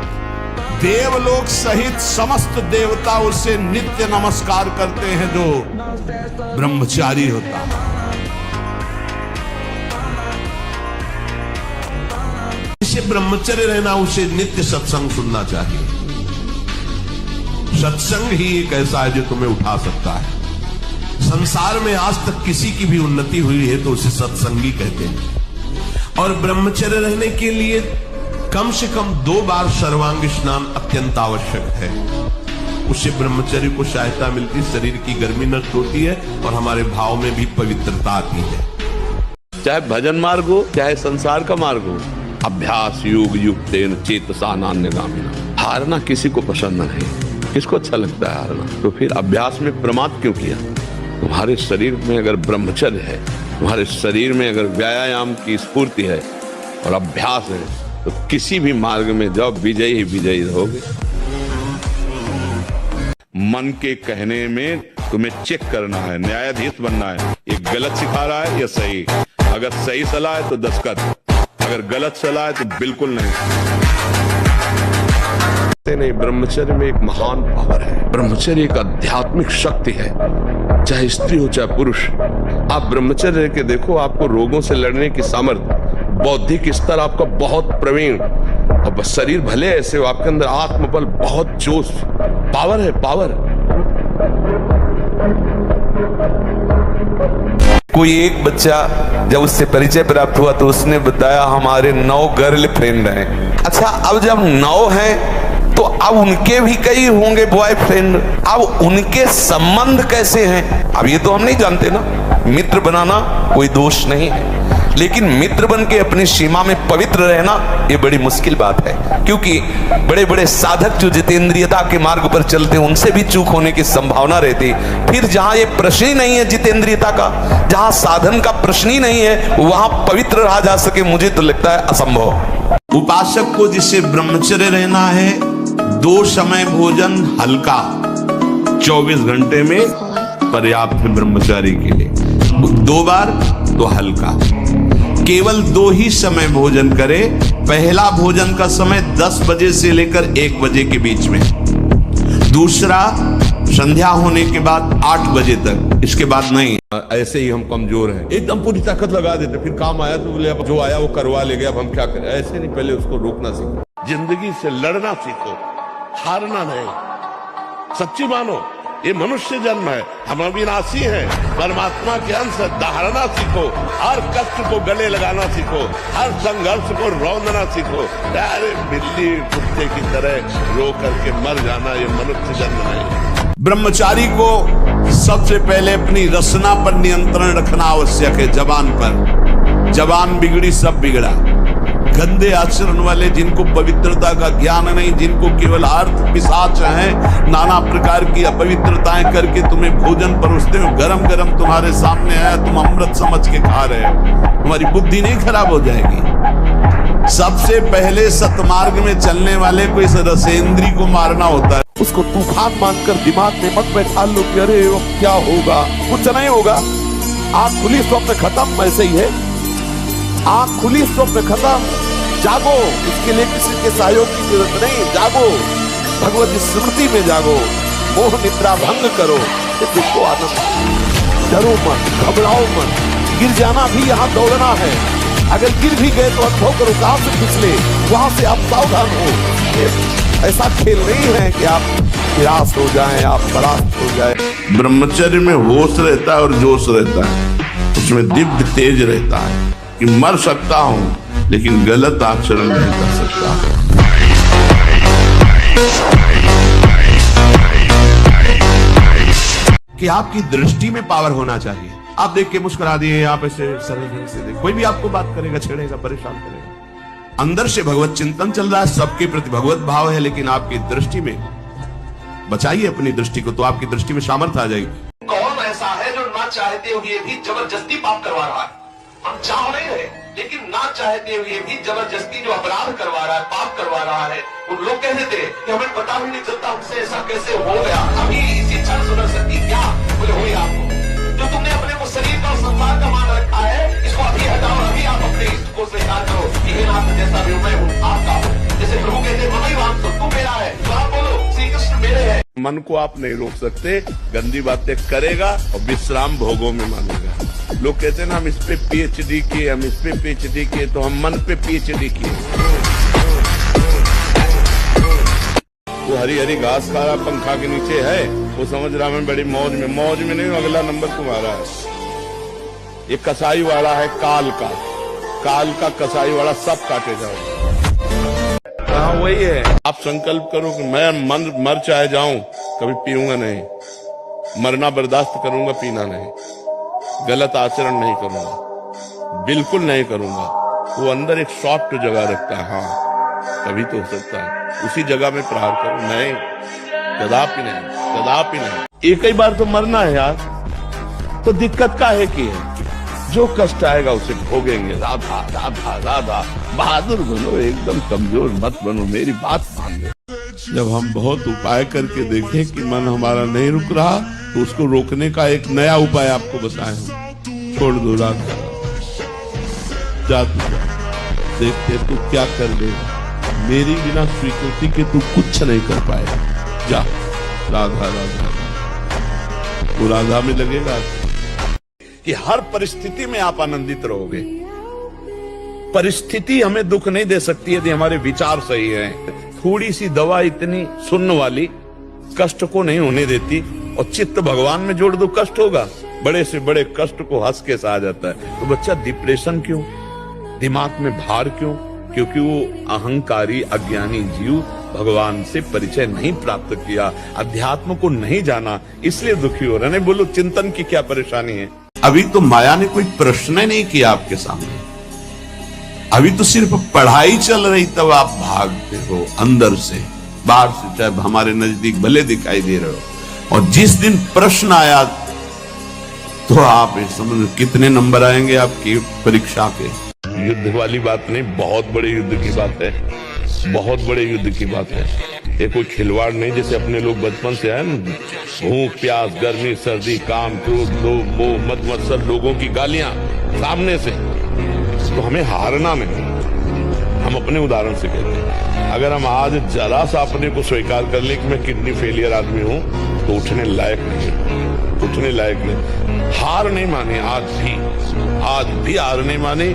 [SPEAKER 1] देवलोक सहित समस्त देवता उसे नित्य नमस्कार करते हैं जो ब्रह्मचारी होता है।
[SPEAKER 7] इसे ब्रह्मचर्य रहना, उसे नित्य सत्संग सुनना चाहिए। सत्संग ही एक ऐसा है जो तुम्हें उठा सकता है। संसार में आज तक किसी की भी उन्नति हुई है तो उसे सत्संगी कहते हैं। और ब्रह्मचर्य रहने के लिए कम से कम 2 बार सर्वांग स्नान अत्यंत आवश्यक है। उससे ब्रह्मचर्य को सहायता मिलती, शरीर की गर्मी नष्ट होती है और हमारे भाव में भी पवित्रता आती है।
[SPEAKER 3] चाहे भजन मार्ग हो, चाहे संसार का मार्ग हो, अभ्यास योग युक्तेन चेतसा नान्यगामिना। हारना किसी को पसंद नहीं, किसको अच्छा लगता है हारना? तो फिर अभ्यास में प्रमाद क्यों किया? तुम्हारे शरीर में अगर ब्रह्मचर्य है, तुम्हारे शरीर में अगर व्यायाम की स्फूर्ति है और अभ्यास है, तो किसी भी मार्ग में जाओ, विजयी ही विजयी रहोगे। मन के कहने में तुम्हें चेक करना है, न्यायाधीश बनना है, ये गलत सिखा रहा है या सही। अगर सही सलाह है तो दस्तखत, अगर गलत सलाह है तो बिल्कुल नहीं। नहीं, ब्रह्मचर्य में एक महान पावर है। ब्रह्मचर्य एक आध्यात्मिक शक्ति है, चाहे स्त्री हो चाहे पुरुष। आप ब्रह्मचर्य के देखो, आपको रोगों से लड़ने की सामर्थ्य, बौद्धिक स्तर आपका बहुत प्रवीण, और शरीर भले ऐसे हो, आपके अंदर आत्मबल, बहुत जोश, पावर है, पावर।
[SPEAKER 6] कोई एक बच्चा जब उससे परिचय प्राप्त हुआ तो उसने बताया हमारे 9 गर्लफ्रेंड हैं। अच्छा, अब जब 9 हैं तो अब उनके भी कई होंगे बॉयफ्रेंड, अब उनके संबंध कैसे हैं? अब ये तो हम नहीं जानते ना। मित्र बनाना कोई दोष नहीं है, लेकिन मित्र बन के अपनी सीमा में पवित्र रहना ये बड़ी मुश्किल बात है, क्योंकि बड़े बड़े साधक जो जितेंद्रियता के मार्ग पर चलते हैं उनसे भी चूक होने की संभावना रहती। फिर जहां ये प्रश्न ही नहीं है जितेंद्रियता का, जहां साधन का प्रश्न ही नहीं है, वहां पवित्र रहा जा सके, मुझे तो लगता है असंभव।
[SPEAKER 1] उपासक को जिसे ब्रह्मचर्य रहना है, 2 समय भोजन हल्का 24 घंटे में पर्याप्त है ब्रह्मचारी के लिए। 2 बार तो हल्का, केवल 2 ही समय भोजन करे। पहला भोजन का समय 10 बजे से लेकर 1 बजे के बीच में, दूसरा संध्या होने के बाद 8 बजे तक, इसके बाद नहीं।
[SPEAKER 5] ऐसे ही हम कमजोर हैं, एकदम पूरी ताकत लगा देते, फिर काम आया तो बोले अब जो आया वो करवा ले गया, अब हम क्या करें? ऐसे नहीं, पहले उसको रोकना सीखो, जिंदगी से लड़ना सीखो, हारना नहीं। सच्ची मानो, ये मनुष्य जन्म है, हम अविनाशी हैं, परमात्मा के अंश, दहाड़ना सीखो, हर कष्ट को गले लगाना सीखो, हर संघर्ष को रौंदना सीखो। अरे बिल्ली कुत्ते की तरह रो करके मर जाना ये मनुष्य जन्म नहीं।
[SPEAKER 1] ब्रह्मचारी को सबसे पहले अपनी रसना पर नियंत्रण रखना आवश्यक है। जबान पर, जबान बिगड़ी सब बिगड़ा। गंदे आचरण वाले, जिनको पवित्रता का ज्ञान नहीं, जिनको केवल अर्थ पिशाच हैं, नाना प्रकार की अपवित्रताएं करके तुम्हें भोजन परोसते हो, गरम गरम तुम्हारे सामने आया, तुम अमृत समझ के खा रहे हो, तुम्हारी बुद्धि नहीं खराब हो जाएगी। सबसे पहले सतमार्ग में चलने वाले को इस रसेंद्री को मारना होता है।
[SPEAKER 6] उसको तूफान मानकर दिमाग में मत बैठा लो कि अरे वो क्या होगा, कुछ नहीं होगा। आंख खुली स्वप्न खत्म, ऐसे ही है। आंख खुली स्वप्न खत्म, जागो। इसके लिए किसी के सहयोग की जरूरत नहीं, जागो, भगवत स्मृति में जागो, मोह निद्रा भंग करो, देखो आनंद। डरो मत, घबराओ मत, गिर जाना भी यहाँ दौड़ना है। अगर गिर भी गए तो अनुभव करो कहां से फिसले, वहां से आप सावधान हो। ऐसा खेल नहीं है कि आप निराश हो जाएं, आप परास्त हो जाएं।
[SPEAKER 2] ब्रह्मचर्य में होश रहता है और जोश रहता है, उसमें दिव्य तेज रहता है कि मर सकता हूं लेकिन गलत आचरण नहीं कर सकता।
[SPEAKER 7] कि आपकी दृष्टि में पावर होना चाहिए। आप देख के मुस्कुरा दिए, आप ऐसे सरल ढंग से देख, कोई भी आपको बात करेगा, छेड़ेगा, परेशान करेगा। अंदर से भगवत चिंतन चल रहा है, सबके प्रति भगवत भाव है, लेकिन आपकी दृष्टि में बचाइए अपनी दृष्टि को, तो आपकी दृष्टि में सामर्थ्य आ जाएगी।
[SPEAKER 8] कौन ऐसा है जो ना चाहते हुए भी जबरदस्ती पाप करवा रहा है? हम चाह नहीं रहे, लेकिन ना चाहते हुए भी जबरदस्ती जो अपराध करवा रहा है, पाप करवा रहा है। उन लोग कहते थे कि हमें पता भी नहीं चलता हमसे ऐसा कैसे हो गया। अभी इसी क्षण सुधर सकती क्या? बोले हुई आपको जो तुमने अपने को शरीर का और संसार का मान रखा है, इसको अभी हटाओ, अभी आप अपने इष्ट को स्वीकार करो कि हे नाथ जैसा भी मैं हूँ आपका हूँ। जैसे प्रभु कहते हैं ममई वांसो, तू मेरा है, तो आप बोलो श्री कृष्ण मेरे है।
[SPEAKER 2] मन को आप नहीं रोक सकते, गंदी बातें करेगा और विश्राम भोगों में मानेगा। लोग कहते हैं ना हम इस पे पीएचडी किए, हम इस पे पीएचडी किए, तो हम मन पे पीएचडी किए। वो हरी हरी घास खा रहा पंखा के नीचे है, वो समझ रहा मैं बड़ी मौज में नहीं, अगला नंबर तुम्हारा है। ये कसाई वाला है काल का कसाई वाला सब काटे जाओ। हाँ वही है, आप संकल्प करो कि मैं मर चाहे जाऊं, कभी पीऊंगा नहीं, मरना बर्दाश्त करूंगा, पीना नहीं, गलत आचरण नहीं करूंगा, बिल्कुल नहीं करूंगा। वो अंदर एक सॉफ्ट जगह रखता है, हाँ कभी तो हो सकता है उसी जगह में प्रहार करो, नहीं कदापि नहीं। एक ही बार तो मरना है यार, तो दिक्कत का है कि जो कष्ट आएगा उसे भोगेंगे। राधा राधा राधा, बहादुर बनो, एकदम कमजोर मत बनो, मेरी बात मान लो। जब हम बहुत उपाय करके देखें कि मन हमारा नहीं रुक रहा, तो उसको रोकने का एक नया उपाय आपको बताए हम। छोड़ दो राधा, जा तू जा, देखते तू क्या कर देगा, मेरी बिना स्वीकृति के तू कुछ नहीं कर पाएगा, जा राधा राधा। वो राधा में लगेगा कि हर परिस्थिति में आप आनंदित रहोगे। परिस्थिति हमें दुख नहीं दे सकती यदि हमारे विचार सही हैं। थोड़ी सी दवा इतनी सुन्न वाली कष्ट को नहीं होने देती, और चित्त भगवान में जोड़ दो, कष्ट होगा, बड़े से बड़े कष्ट को हंस के सहा जाता है। तो बच्चा डिप्रेशन क्यों, दिमाग में भार क्यों? क्योंकि वो अहंकारी अज्ञानी जीव भगवान से परिचय नहीं प्राप्त किया, अध्यात्म को नहीं जाना, इसलिए दुखी हो रहा है। नहीं बोलो चिंतन की क्या परेशानी है?
[SPEAKER 7] अभी तो माया ने कोई प्रश्न ही नहीं किया आपके सामने, अभी तो सिर्फ पढ़ाई चल रही, तब आप भागते हो अंदर से, बाहर से चाहे हमारे नजदीक भले दिखाई दे रहे हो। और जिस दिन प्रश्न आया तो आप समझ कितने नंबर आएंगे आपकी परीक्षा के।
[SPEAKER 2] युद्ध वाली बात नहीं, बहुत बड़े युद्ध की बात है, बहुत बड़े युद्ध की बात है। ये कोई खिलवाड़ नहीं, जैसे अपने लोग बचपन से आए ना, भूख प्यास गर्मी सर्दी काम क्रोध लोभ मोह मद मत्सर, लोगों की गालियां सामने से, तो हमें हारना नहीं। हम अपने उदाहरण से कहते हैं, अगर हम आज जरा सा अपने को स्वीकार कर ले कि मैं किडनी फेलियर आदमी हूं, तो उठने लायक नहीं, उठने लायक नहीं। हार नहीं माने, आज भी हार नहीं माने।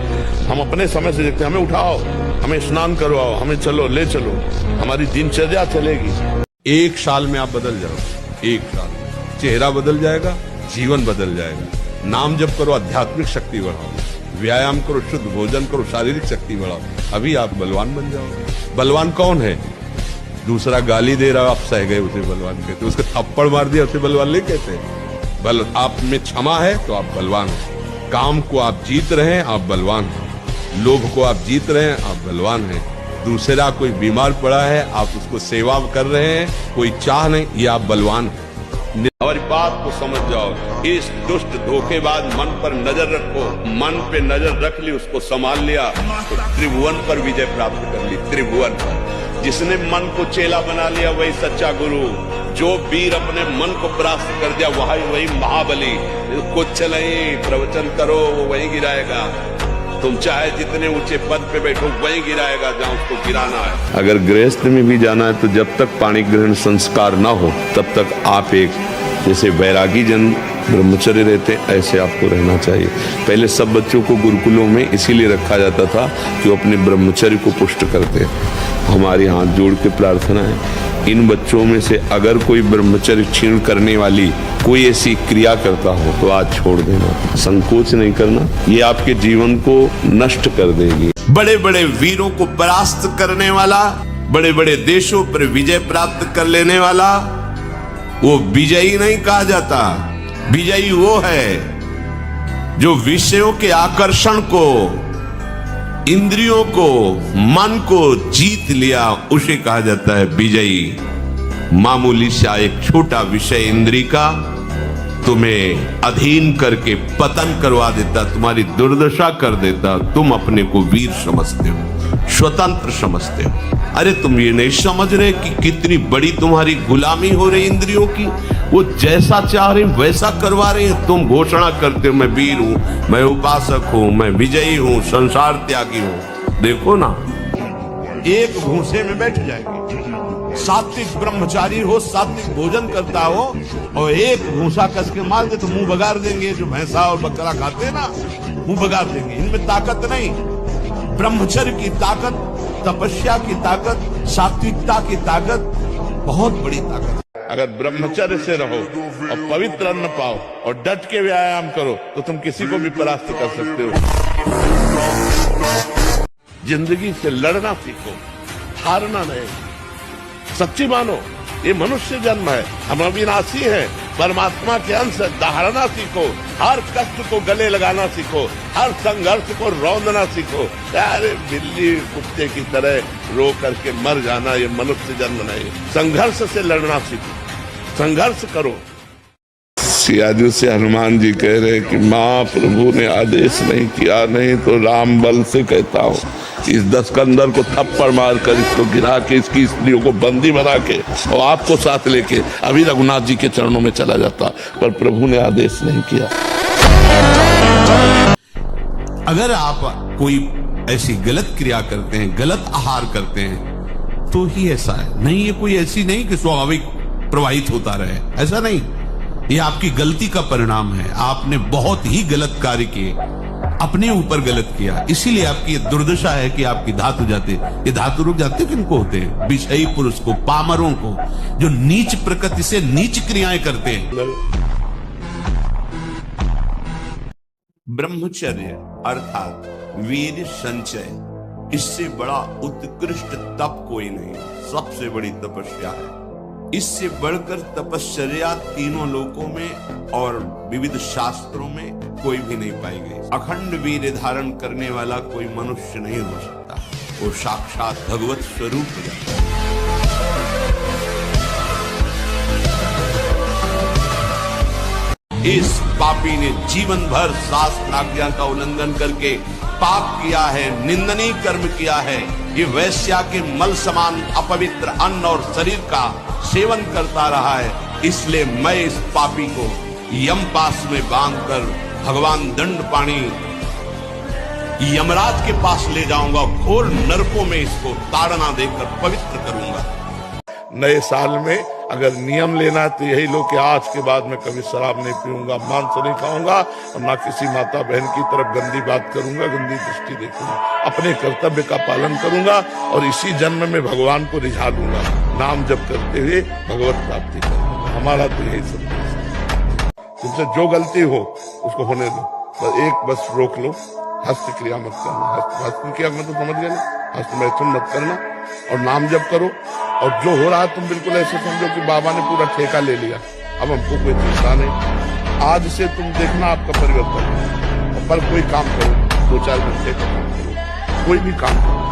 [SPEAKER 2] हम अपने समय से देखते हैं, हमें उठाओ, हमें स्नान करवाओ, हमें चलो ले चलो, हमारी दिनचर्या चलेगी।
[SPEAKER 7] एक साल में आप बदल जाओ, एक साल में चेहरा बदल जाएगा, जीवन बदल जाएगा। नाम जप करो, आध्यात्मिक शक्ति बढ़ाओ, व्यायाम करो, शुद्ध भोजन करो, शारीरिक शक्ति बढ़ाओ, अभी आप बलवान बन जाओ। बलवान कौन है? दूसरा गाली दे रहा, आप सह गए उसे बलवान कहते, उसके थप्पड़ मार दिया उसे बलवान नहीं कहते। बल आप में क्षमा है तो आप बलवान हैं, काम को आप जीत रहे हैं आप बलवान हैं, लोभ को आप जीत रहे हैं आप बलवान हैं, दूसरा कोई बीमार पड़ा है आप उसको सेवा कर रहे हैं, कोई चाह नहीं, ये आप बलवान हैं।
[SPEAKER 2] हमारी बात को समझ जाओ, इस दुष्ट धोखेबाज मन पर नजर रखो, मन पे नजर रख ली, उसको संभाल लिया तो त्रिभुवन पर विजय प्राप्त कर ली। त्रिभुवन पर जिसने मन को चेला बना लिया वही सच्चा गुरु, जो वीर अपने मन को परास्त कर दिया वही महाबली। कुछ नहीं, प्रवचन करो वो वही गिराएगा, तुम चाहे जितने ऊंचे पद पे बैठो वही गिराएगा जहां उसको गिराना है।
[SPEAKER 3] अगर गृहस्थ में भी जाना है तो जब तक पाणी ग्रहण संस्कार ना हो तब तक आप एक जैसे वैरागी जन ब्रह्मचर्य रहते ऐसे आपको रहना चाहिए। पहले सब बच्चों को गुरुकुलों में इसीलिए रखा जाता था कि वो अपने ब्रह्मचर्य को पुष्ट करते। हमारी हाथ जोड़ के प्रार्थना है, इन बच्चों में से अगर कोई ब्रह्मचर्य क्षीण करने वाली कोई ऐसी क्रिया करता हो तो आज छोड़ देना, संकोच नहीं करना, ये आपके जीवन को नष्ट कर देगी।
[SPEAKER 6] बड़े बड़े वीरों को परास्त करने वाला, बड़े बड़े देशों पर विजय प्राप्त कर लेने वाला, वो विजयी नहीं कहा जाता। विजयी वो है जो विषयों के आकर्षण को, इंद्रियों को, मन को जीत लिया, उसे कहा जाता है विजयी। मामूली सा एक छोटा विषय इंद्री का तुम्हें अधीन करके पतन करवा देता, तुम्हारी दुर्दशा कर देता, तुम अपने को वीर समझते हो, स्वतंत्र समझते हो। अरे तुम ये नहीं समझ रहे कि कितनी बड़ी तुम्हारी गुलामी हो रही इंद्रियों की। वो जैसा चाह रहे वैसा करवा रहे हैं, तुम घोषणा करते हो मैं वीर हूं, मैं उपासक हूं, मैं विजयी हूं, संसार त्यागी हूं। देखो ना, एक भूसे में बैठ जाएंगे। सात्विक ब्रह्मचारी हो, सात्विक भोजन करता हो, और एक भूसा कस के मार दे तो मुंह बगाड़ देंगे। जो भैंसा और बकरा खाते ना, मुंह बगाड़ देंगे। इनमें ताकत नहीं। ब्रह्मचर्य की ताकत, तपस्या की ताकत, सात्विकता की ताकत बहुत बड़ी ताकत।
[SPEAKER 2] अगर ब्रह्मचर्य से रहो और पवित्र अन्न पाओ और डट के व्यायाम करो तो तुम किसी को भी परास्त कर सकते हो। जिंदगी से लड़ना सीखो, हारना नहीं, सच्ची मानो ये मनुष्य जन्म है, हम अविनाशी हैं, परमात्मा के अंश है। दहाड़ना सीखो, हर कष्ट को गले लगाना सीखो, हर संघर्ष को रौंदना सीखो। अरे बिल्ली कुत्ते की तरह रो करके मर जाना ये मनुष्य जन्म नहीं। संघर्ष से लड़ना सीखो, संघर्ष करो।
[SPEAKER 3] सियाजू से हनुमान जी कह रहे कि माँ प्रभु ने आदेश नहीं किया, नहीं तो राम बल से कहता हूँ इस दस्कंदर को थप्पड़ मारकर इसको गिरा के इसकी स्त्रियों को बंदी बना के और आपको साथ लेके अभी रघुनाथ जी के चरणों में चला जाता, पर प्रभु ने आदेश नहीं किया।
[SPEAKER 1] अगर आप कोई ऐसी गलत क्रिया करते हैं, गलत आहार करते हैं, तो ही ऐसा है। नहीं, ये कोई ऐसी नहीं कि स्वाभाविक प्रवाहित होता रहे, ऐसा नहीं। ये आपकी गलती का परिणाम है। आपने बहुत ही गलत कार्य किए, अपने ऊपर गलत किया, इसीलिए आपकी ये दुर्दशा है कि आपकी धातु जाते। ये धातु रुक जाते किनको होते हैं? विषयी पुरुष को, पामरों को, जो नीच प्रकृति से नीच क्रियाएं करते हैं। ब्रह्मचर्य अर्थात वीर संचय, इससे बड़ा उत्कृष्ट तप कोई नहीं, सबसे बड़ी तपस्या है। इससे बढ़कर तपश्चर्या तीनों लोकों में और विविध शास्त्रों में कोई भी नहीं पाई गई। अखंड वीर धारण करने वाला कोई मनुष्य नहीं हो सकता, वो साक्षात भगवत स्वरूप है। इस पापी ने जीवन भर शास्त्र आज्ञा का उल्लंघन करके पाप किया है, निंदनीय कर्म किया है। ये वैश्या के मल समान अपवित्र अन्न और शरीर का सेवन करता रहा है। इसलिए मैं इस पापी को यमपास में बांधकर भगवान दंड पाणी यमराज के पास ले जाऊंगा, घोर नरकों में इसको ताड़ना देकर पवित्र करूंगा।
[SPEAKER 2] नए साल में अगर नियम लेना है तो यही लो कि आज के बाद मैं कभी शराब नहीं पीऊंगा, मांस नहीं खाऊंगा और ना किसी माता बहन की तरफ गंदी बात करूंगा, गंदी दृष्टि देखूंगा, अपने कर्तव्य का पालन करूंगा और इसी जन्म में भगवान को रिझा लूंगा। नाम जप करते हुए भगवत प्राप्ति करूंगा। हमारा तो यही संदेश है। तुमसे जो गलती हो उसको होने दो, बस रोक लो, हस्त क्रिया मत करना। हस्त क्रिया मतलब समझ गए ना, हस्त मैथुन मत करना और नाम जप करो। और जो हो रहा है तुम बिल्कुल ऐसे समझो कि बाबा ने पूरा ठेका ले लिया, अब हमको कोई चिंता नहीं। आज से तुम देखना आपका परिवर्तन। पर कोई काम करो, 2-4 घंटे का काम करो, कोई भी काम करो।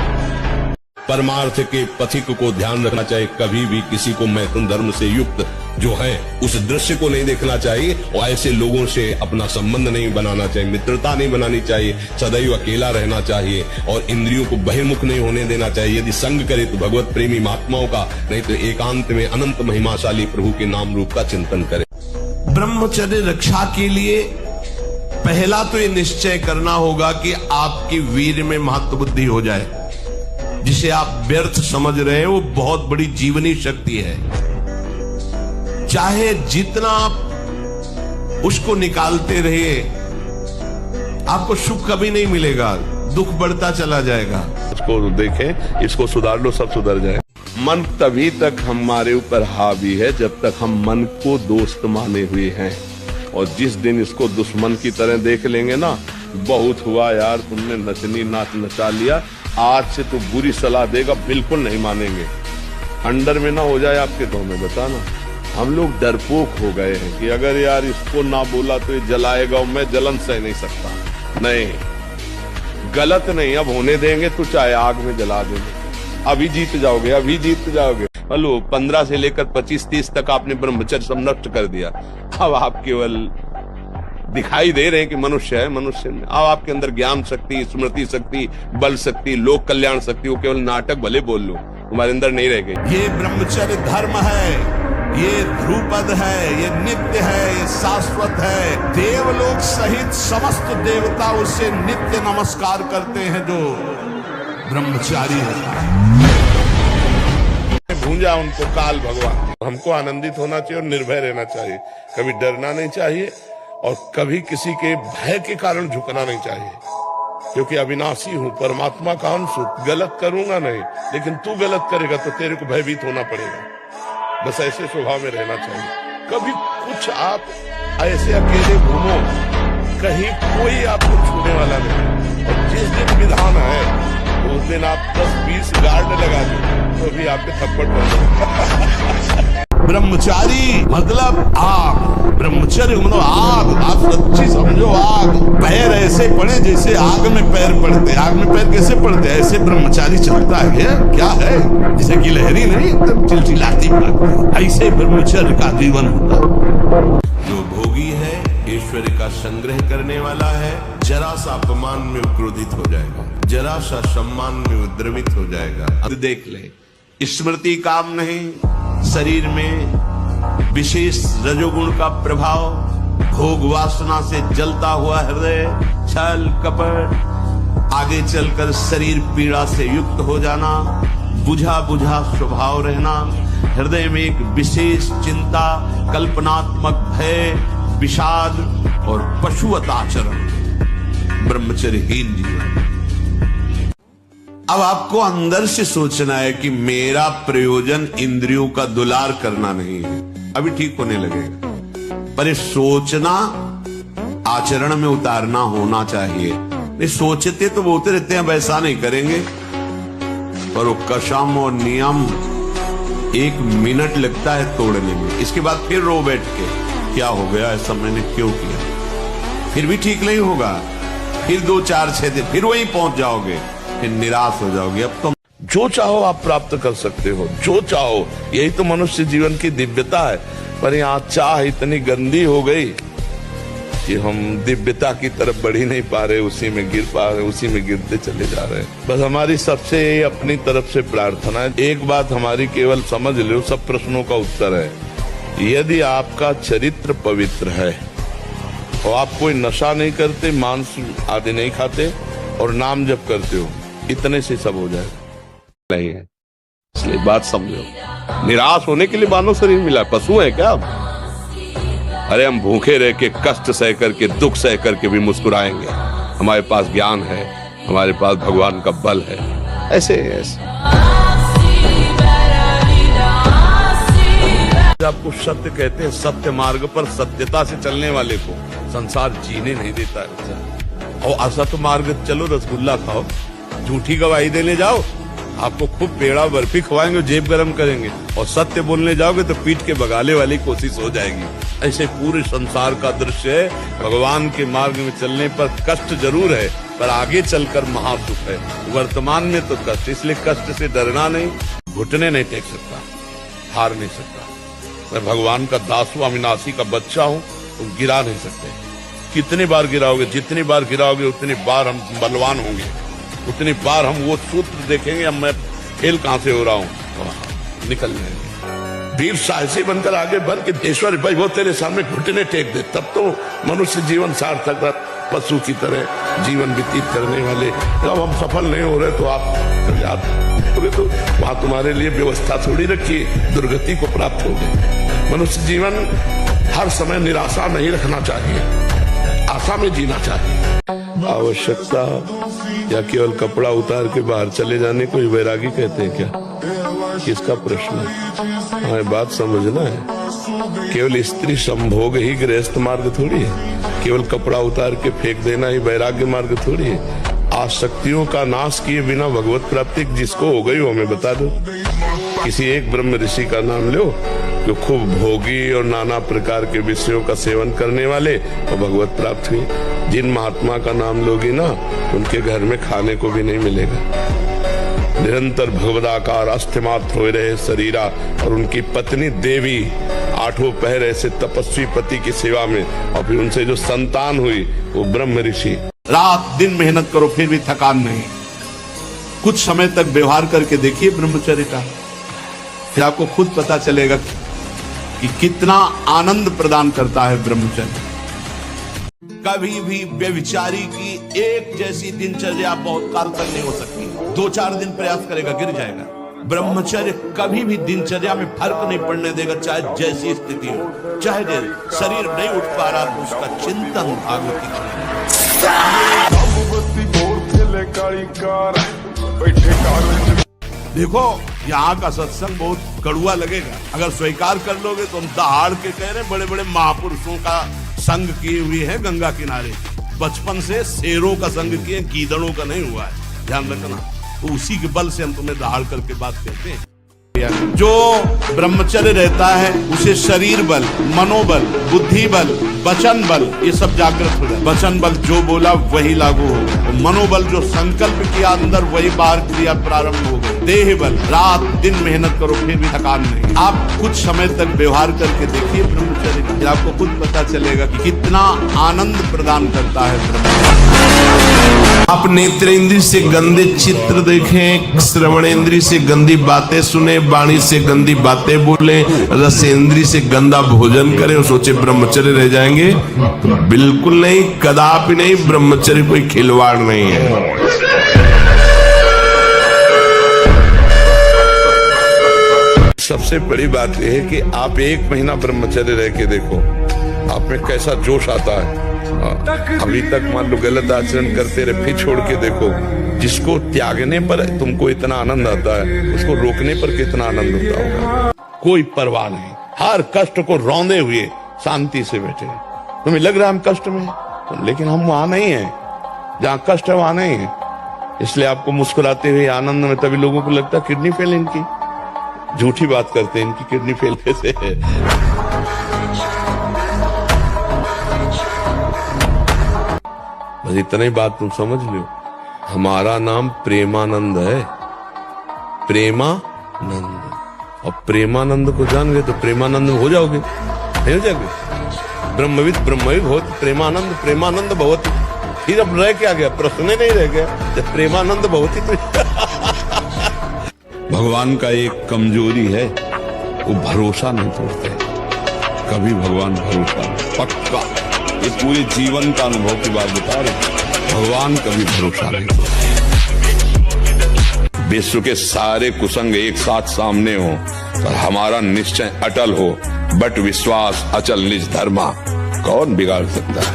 [SPEAKER 5] परमार्थ के पथिक को ध्यान रखना चाहिए। कभी भी किसी को मैथुन धर्म से युक्त जो है उस दृश्य को नहीं देखना चाहिए और ऐसे लोगों से अपना संबंध नहीं बनाना चाहिए, मित्रता नहीं बनानी चाहिए, सदैव अकेला रहना चाहिए और इंद्रियों को बहिर्मुख नहीं होने देना चाहिए। यदि संग करे तो भगवत प्रेमी महात्माओं का, नहीं तो एकांत में अनंत महिमाशाली प्रभु के नाम रूप का चिंतन करे।
[SPEAKER 1] ब्रह्मचर्य रक्षा के लिए पहला तो ये निश्चय करना होगा कि आपकी वीर में महत्व बुद्धि हो जाए। जिसे आप व्यर्थ समझ रहे हैं वो बहुत बड़ी जीवनी शक्ति है। चाहे जितना
[SPEAKER 7] उसको निकालते रहिए, आपको सुख कभी नहीं मिलेगा, दुख बढ़ता चला जाएगा।
[SPEAKER 2] इसको देखें, इसको सुधार लो, सब सुधर जाए।
[SPEAKER 3] मन तभी तक हमारे ऊपर हावी है जब तक हम मन को दोस्त माने हुए हैं, और जिस दिन इसको दुश्मन की तरह देख लेंगे ना, बहुत हुआ यार, तुमने नचनी नाच नचा लिया, आज से तो बुरी सलाह देगा, बिल्कुल नहीं मानेंगे। अंडर में ना हो जाए आपके तो हमें बताना। हम लोग डरपोक हो गए हैं कि अगर यार इसको ना बोला तो ये जलाएगा, और मैं जलन सह नहीं सकता। नहीं, गलत नहीं, अब होने देंगे तो चाहे आग में जला देंगे। अभी जीत जाओगे, अभी जीत जाओगे। हेलो, 15 से लेकर 25-30 तक आपने ब्रह्मचर्य सब नष्ट कर दिया। अब आप केवल दिखाई दे रहे हैं कि मनुष्य है, मनुष्य में अब आपके अंदर ज्ञान शक्ति, स्मृति शक्ति, बल शक्ति, लोक कल्याण शक्ति, वो केवल नाटक भले बोल लो, तुम्हारे अंदर नहीं रह गई।
[SPEAKER 1] ये ब्रह्मचर्य धर्म है, ये ध्रुपद है, ये नित्य है, ये शाश्वत है। देवलोक सहित समस्त देवता उसे नित्य नमस्कार करते हैं जो ब्रह्मचारी है।
[SPEAKER 2] भूंजा उनको काल भगवान। हमको आनंदित होना चाहिए और निर्भय रहना चाहिए, कभी डरना नहीं चाहिए और कभी किसी के भय के कारण झुकना नहीं चाहिए, क्योंकि अविनाशी हूँ, परमात्मा का अंश हूँ, गलत करूंगा नहीं, लेकिन तू गलत करेगा तो तेरे को भयभीत होना पड़ेगा। बस ऐसे स्वभाव में रहना चाहिए। कभी कुछ आप ऐसे अकेले घूमो, कहीं कोई आपको छूने वाला नहीं, और जिस दिन विधान है उस दिन आप 10-20 गार्ड लगा दो तो भी आपके थप्पड़ पड़।
[SPEAKER 1] ब्रह्मचारी मतलब आग, ब्रह्मचर्य मतलब आग। आप सच्ची समझो, आग। पैर ऐसे पड़े जैसे आग में पैर पड़ते। आग में पैर कैसे पड़ते? ऐसे ब्रह्मचारी चलता है, क्या है, जैसे कि लहरी नहीं, एकदम चिलचिलाती बात। ऐसे ब्रह्मचर्य का जीवन होता है।
[SPEAKER 7] जो भोगी है, ऐश्वर्य का संग्रह करने वाला है, जरा सा अपमान में क्रोधित हो जाएगा, जरा सा सम्मान में द्रवित हो जाएगा।
[SPEAKER 1] अब देख ले, स्मृति काम नहीं, शरीर में विशेष रजोगुण का प्रभाव, भोग वासना से जलता हुआ हृदय, छल कपट, आगे चलकर शरीर पीड़ा से युक्त हो जाना, बुझा बुझा स्वभाव रहना, हृदय में एक विशेष चिंता, कल्पनात्मक भय, विषाद और पशुवत आचरण, ब्रह्मचर्यहीन जीवन। अब आपको अंदर से सोचना है कि मेरा प्रयोजन इंद्रियों का दुलार करना नहीं है, अभी ठीक होने लगेगा, पर ये सोचना आचरण में उतारना होना चाहिए। नहीं सोचते तो बोलते रहते हैं वैसा नहीं करेंगे, पर वो कसम और नियम 1 मिनट लगता है तोड़ने में। इसके बाद फिर रो बैठ के क्या हो गया, ऐसा मैंने क्यों किया, फिर भी ठीक नहीं होगा, फिर 2-4-6 दिन फिर वहीं पहुंच जाओगे, फिर निराश हो जाओगे। अब तो
[SPEAKER 2] जो चाहो आप प्राप्त कर सकते हो, जो चाहो, यही तो मनुष्य जीवन की दिव्यता है। पर यहाँ चाह इतनी गंदी हो गई कि हम दिव्यता की तरफ बढ़ ही नहीं पा रहे, उसी में गिर पा रहे, उसी में गिरते चले जा रहे हैं। बस हमारी सबसे अपनी तरफ से प्रार्थना है, एक बात हमारी केवल समझ लो, सब प्रश्नों का उत्तर है। यदि आपका चरित्र पवित्र है और आप कोई नशा नहीं करते, मांस आदि नहीं खाते और नाम जप करते हो, इतने से सब हो जाएगा।
[SPEAKER 3] नहीं है, इसलिए बात समझो। निराश होने के लिए मानव शरीर मिला, पशु है क्या? अरे हम भूखे रह के, कष्ट सह करके, दुख सह करके भी मुस्कुराएंगे। हमारे पास ज्ञान है, हमारे पास भगवान का बल है। ऐसे
[SPEAKER 2] आपको सत्य कहते हैं, सत्य मार्ग पर सत्यता से चलने वाले को संसार जीने नहीं देता है। और असत्य मार्ग चलो, रसगुल्ला खाओ, झूठी गवाही देने जाओ, आपको खूब पेड़ा बर्फी खवाएंगे, जेब गरम करेंगे, और सत्य बोलने जाओगे तो पीठ के बगाले वाली कोशिश हो जाएगी। ऐसे पूरे संसार का दृश्य है। भगवान के मार्ग में चलने पर कष्ट जरूर है, पर आगे चलकर महासुख है। वर्तमान में तो कष्ट, इसलिए कष्ट से डरना नहीं, घुटने नहीं टेक सकता, हार नहीं सकता। मैं भगवान का दास हूं, अविनाशी का बच्चा हूं, तुम गिरा नहीं सकते। कितनी बार गिराओगे, जितनी बार गिराओगे उतनी बार हम बलवान होंगे, उतनी बार हम वो सूत्र देखेंगे, अब मैं फेल कहां से हो रहा हूं, निकल जाएंगे। वीर साहसी बनकर आगे बढ़ के ईश्वर भाई वो तेरे सामने घुटने टेक दे, तब तो मनुष्य जीवन सार्थक था। पशु की तरह जीवन व्यतीत करने वाले, जब हम सफल नहीं हो रहे तो आप याद बोले तो वहां तुम्हारे लिए व्यवस्था थोड़ी रखी, दुर्गति को प्राप्त हो गए। मनुष्य जीवन हर समय निराशा नहीं रखना चाहिए, आशा में जीना चाहिए। आवश्यकता या केवल कपड़ा उतार के बाहर चले जाने को ही वैरागी कहते हैं क्या? किसका प्रश्न है? हमें बात समझना है। केवल स्त्री संभोग ही गृहस्थ मार्ग थोड़ी है, केवल कपड़ा उतार के फेंक देना ही वैराग्य मार्ग थोड़ी है। आसक्तियों का नाश किए बिना भगवत प्राप्ति जिसको हो गई वो हमें बता दो। किसी एक ब्रह्म ऋषि का नाम लो जो खूब भोगी और नाना प्रकार के विषयों का सेवन करने वाले और भगवत प्राप्त हुए। जिन महात्मा का नाम लोगी ना, उनके घर में खाने को भी नहीं मिलेगा। निरंतर भगवदाकार अस्थिमात्र हो रहे शरीरा और उनकी पत्नी देवी 8 पहर ऐसे तपस्वी पति की सेवा में, और फिर उनसे जो संतान हुई वो ब्रह्म ऋषि।
[SPEAKER 1] रात दिन मेहनत करो फिर भी थकान नहीं। कुछ समय तक व्यवहार करके देखिए ब्रह्मचर्य का, फिर आपको खुद पता चलेगा कि कितना आनंद प्रदान करता है ब्रह्मचर्य। कभी भी व्यभिचारी की एक जैसी दिनचर्या बहुत काल तक नहीं हो सकती। 2-4 दिन प्रयास करेगा गिर जाएगा। ब्रह्मचर्य कभी भी दिनचर्या में फर्क नहीं पड़ने देगा, चाहे जैसी स्थिति हो। चाहे शरीर नहीं उठ पा रहा तो उसका चिंतन भागवती करेगा। देखो यहाँ का सत्संग बहुत कड़ुआ लगेगा, अगर स्वीकार कर लोगे तो हम दहाड़ के कह रहे बड़े बड़े महापुरुषों का संग किए हुए हैं गंगा किनारे। बचपन से शेरों का संग किए, गीदड़ों का नहीं हुआ है, ध्यान रखना। तो उसी के बल से हम तुम्हें दहाड़ करके बात कहते हैं। जो ब्रह्मचर्य रहता है उसे शरीर बल, मनोबल, बुद्धि बल, वचन बल ये सब जागृत हो जाए। वचन बल जो बोला वही लागू हो गया। मनोबल जो संकल्प किया अंदर वही बाहर क्रिया प्रारंभ हो गई। देह बल रात दिन मेहनत करो फिर भी थकान नहीं। आप कुछ समय तक व्यवहार करके देखिए ब्रह्मचर्य का, फिर आपको खुद पता चलेगा कि कितना आनंद प्रदान करता है ब्रह्मचर्य।
[SPEAKER 7] आप नेत्रेंद्रिय से गंदे चित्र देखें, श्रवणेंद्रिय से गंदी बातें सुने, वाणी से गंदी बातें बोले, रसेंद्रिय से गंदा भोजन करें और सोचे ब्रह्मचर्य रह जाएंगे। बिल्कुल नहीं, कदापि नहीं। ब्रह्मचर्य कोई खिलवाड़ नहीं है।
[SPEAKER 2] सबसे बड़ी बात यह है कि आप 1 महीना ब्रह्मचर्य रह के देखो, आप में कैसा जोश आता है। अभी तक मान लो गलत आचरण करते रहे, फिर छोड़ के देखो। जिसको त्यागने पर तुमको इतना आनंद आता है, उसको रोकने पर कितना आनंद होता होगा। कोई परवाह नहीं, हर कष्ट को रौंदे हुए शांति से बैठे। तुम्हें लग रहा है हम कष्ट में, लेकिन हम वहां नहीं है। जहाँ कष्ट है वहां नहीं है। इसलिए आपको मुस्कुराते हुए आनंद में तभी लोगों को लगता है किडनी फेल इनकी। झूठी बात करते हैं, इनकी किडनी फेल कैसे है। बस इतना ही बात तुम समझ लो, हमारा नाम प्रेमानंद है। प्रेमानंद, और प्रेमानंद को जान गए तो प्रेमानंद हो जाओगे, नहीं हो जाओगे। ब्रह्मविद ब्रह्मविद भवति, प्रेमानंद प्रेमानंद भवति। फिर अब रह क्या गया? प्रश्न नहीं रह गया। जब प्रेमानंद भवति तो
[SPEAKER 3] भगवान का एक कमजोरी है, वो भरोसा नहीं तोड़ते। कभी भगवान भरोसा पक्का, ये पूरे जीवन का अनुभव की बात बता रहे। भगवान कभी भरोसा नहीं तोड़ते। विश्व के सारे कुसंग एक साथ सामने हो और हमारा निश्चय अटल हो, बट विश्वास अचल निज धर्मा, कौन बिगाड़ सकता है?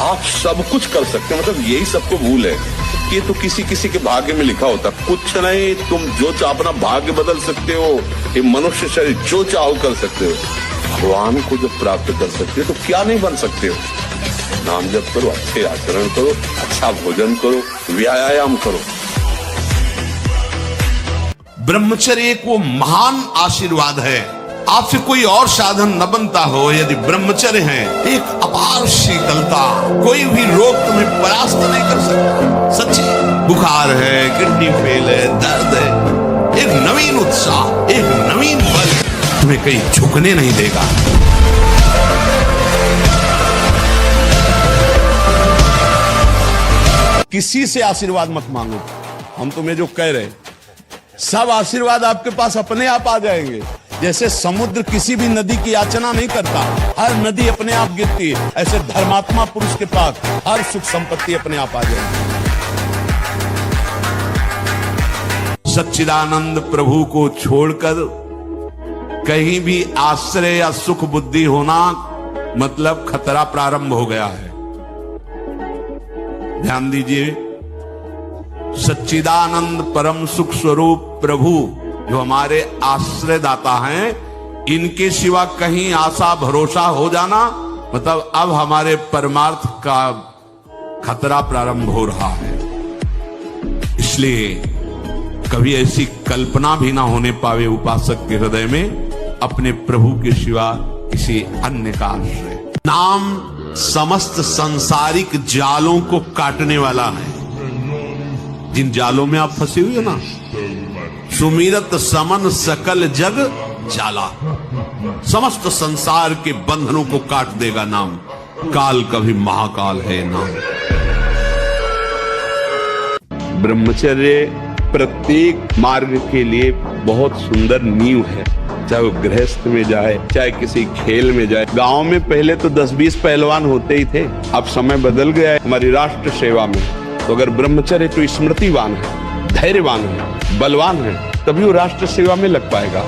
[SPEAKER 3] आप सब कुछ कर सकते हैं, मतलब यही सबको भूल है कि तो किसी किसी के भाग्य में लिखा होता। कुछ नहीं, तुम जो चाहो अपना भाग्य बदल सकते हो। ये मनुष्य शरीर जो चाहो कर सकते हो। भगवान को जब प्राप्त कर सकते हो तो क्या नहीं बन सकते हो। नाम जप करो, अच्छे आचरण करो, अच्छा भोजन करो, व्यायाम करो।
[SPEAKER 1] ब्रह्मचर्य एक वो महान आशीर्वाद है। आपसे कोई और साधन न बनता हो यदि ब्रह्मचर्य है। एक अपार शीतलता, कोई भी रोग तुम्हें परास्त नहीं कर सकता। सच्ची, बुखार है, किडनी फेल है, दर्द है, एक नवीन उत्साह, एक नवीन बल तुम्हें कहीं झुकने नहीं देगा। किसी से आशीर्वाद मत मांगो। हम तुम्हें जो कह रहे, सब आशीर्वाद आपके पास अपने आप आ जाएंगे। जैसे समुद्र किसी भी नदी की याचना नहीं करता, हर नदी अपने आप गिरती है, ऐसे धर्मात्मा पुरुष के पास हर सुख संपत्ति अपने आप आ जाएगी। सच्चिदानंद प्रभु को छोड़कर कहीं भी आश्रय या सुख बुद्धि होना मतलब खतरा प्रारंभ हो गया है। ध्यान दीजिए, सच्चिदानंद परम सुख स्वरूप प्रभु जो हमारे आश्रयदाता हैं, इनके सिवा कहीं आशा भरोसा हो जाना मतलब अब हमारे परमार्थ का खतरा प्रारंभ हो रहा है। इसलिए कभी ऐसी कल्पना भी ना होने पावे उपासक के हृदय में अपने प्रभु के सिवा किसी अन्य का आश्रय। नाम समस्त सांसारिक जालों को काटने वाला है। जिन जालों में आप फंसे हुए ना, सुमिरत समन सकल जग जाला, समस्त संसार के बंधनों को काट देगा नाम। काल का भी महाकाल है नाम।
[SPEAKER 3] ब्रह्मचर्य प्रत्येक मार्ग के लिए बहुत सुंदर नींव है, चाहे वो गृहस्थ में जाए चाहे किसी खेल में जाए। गांव में पहले तो 10-20 पहलवान होते ही थे, अब समय बदल गया है हमारी राष्ट्र सेवा में। तो अगर ब्रह्मचर्य तो स्मृतिवान है, धैर्यवान है, बलवान है, तभी वो राष्ट्र सेवा में लग पाएगा।